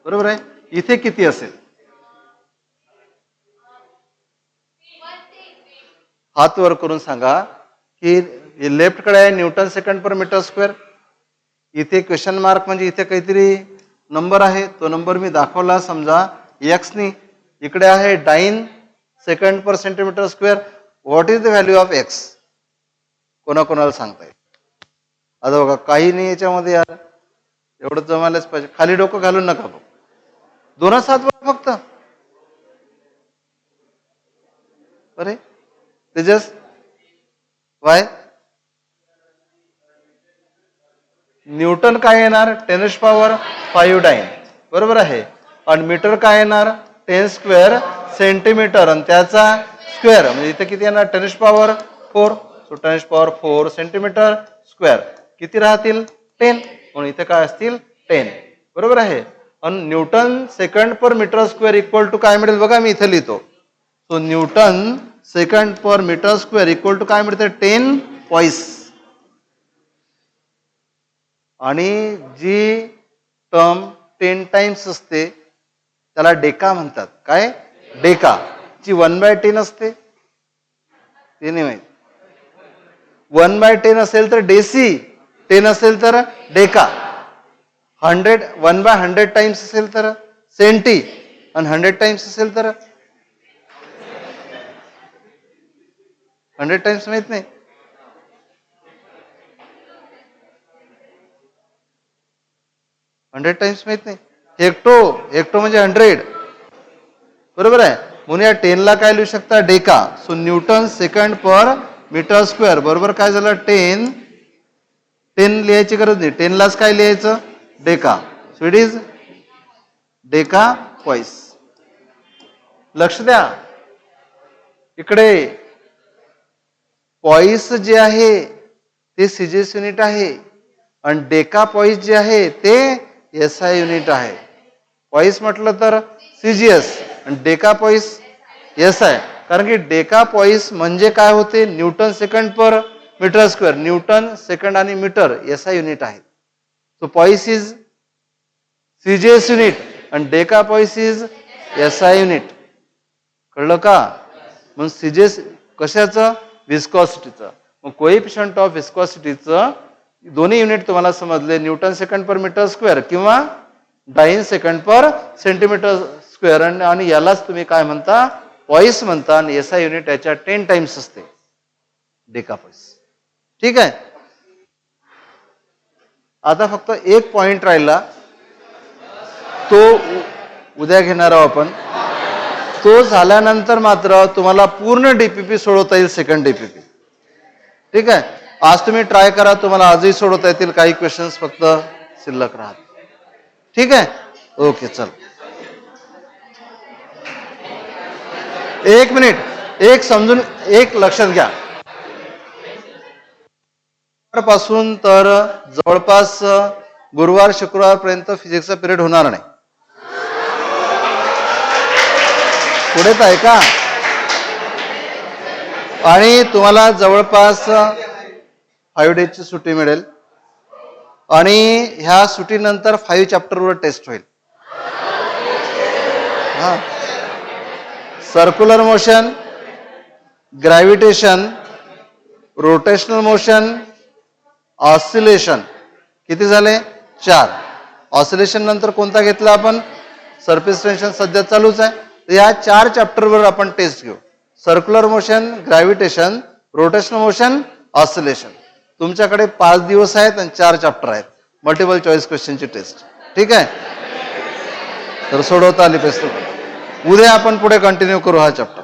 बरोबर आहे. इथे किती असेल? हात वर करून सांगा की लेफ्ट कडे आहे Newton second per metre square. इथे क्वेश्चन मार्क म्हणजे इथे काहीतरी नंबर आहे. तो नंबर मी दाखवला समजा एक्स नी. इकडे आहे dyne second per centimetre square. What is the value of x? कोणाकोणाला सांगता येईल? आता बघा, काही नाही याच्यामध्ये यार, एवढं जमायलाच पाहिजे. खाली डोकं घालून नका बघ. 2च हात वर फक्त. अरे तेजस, वाय न्यूटन काय येणार? 10⁵ डाइन. बरोबर आहे. आणि मीटर काय येणार? 10 स्क्वेअर सेंटीमीटर आणि त्याचा स्क्वेअर म्हणजे इथे किती येणार? 10⁴. So 10⁴ centimetre square. किती राहतील? 10. म्हणून इथे काय असतील? 10. बरोबर आहे. आणि newton second per metre square equal to काय मिळेल बघा, मी इथे लिहितो. So newton second per metre square equal to काय मिळते? 10 पॉइस. आणि जी टर्म 10 टाइम्स असते त्याला डेका म्हणतात. काय? डेका. जी 1/10 असते ते नाही माहित. 1/10 असेल तर डेसी, 10 असेल तर डेका. 1/100 टाइम्स असेल तर सेंटी, आणि 100 टाइम्स असेल तर 100 टाइम्स माहित नाही. टाइम्स माहित नाही. हेक्टो म्हणजे 100. बरोबर आहे. म्हणून या 10 ला काय लिहू शकता? Deca. So newton second per metre square बरोबर काय झालं? 10 लिहायची गरज नाही. 10 लाच काय लिहायचं? Deca. So it is deca poised. लक्ष द्या इकडे. पॉइस जे आहे ते सीजीएस युनिट आहे आणि डेका पॉइस जे आहे ते एसआय युनिट आहे. पॉइस म्हटलं तर सीजीएस आणि डेका पॉइस एसआय. कारण की डेका पॉइस म्हणजे काय होते? Newton second per metre square. Newton second आणि मीटर एसआय युनिट आहेत. So poise is CGS unit आणि deca poise is SI unit. कळलं का? मग सीजीएस कशाचं? विस्कॉसिटीचं. मग कोइफिशियंट ऑफ विस्कॉसिटीचं दोन्ही युनिट तुम्हाला समजले. Newton second per metre square किंवा dine second per centimetre square. आणि यालाच तुम्ही काय म्हणता? पॉइस म्हणता. आणि एसआय युनिट याच्या 10 टाइम्स असते. Deca poised. ठीक आहे. आता फक्त एक पॉइंट राहिला, तो उद्या घेणार आहोत आपण. तो झाल्यानंतर मात्र तुम्हाला पूर्ण डीपीपी सोडवता येईल. Second DPP. ठीक आहे. आज तुम्ही ट्राय करा, तुम्हाला आजही सोडवता येतील. काही क्वेश्चन्स फक्त शिल्लक राहत. ठीक आहे. ओके, चल. एक मिनिट, एक समजून, एक लक्षात घ्या. पासून तर जवळपास गुरुवार शुक्रवार पर्यंत फिजिक्सचा पिरियड होणार नाही. पुढेच आहे का? आणि तुम्हाला जवळपास 5 डेजची सुट्टी मिळेल. आणि ह्या सुट्टीनंतर 5 चॅप्टरवर टेस्ट होईल. Circular motion, gravitation, rotational motion, oscillation. किती झाले? 4. ऑसिलेशन नंतर कोणता घेतला आपण? सरफेस टेन्शन सध्या चालूच आहे. तर या 4 चॅप्टरवर आपण टेस्ट घेऊ. Circular motion, gravitation, rotational motion, oscillation. तुमच्याकडे 5 दिवस आहेत आणि 4 चॅप्टर आहेत. मल्टिपल चॉईस क्वेश्चनची टेस्ट. ठीक आहे. तर सोडवता आली पाहिजे. उद्या आपण पुढे कंटिन्यू करू हा चॅप्टर.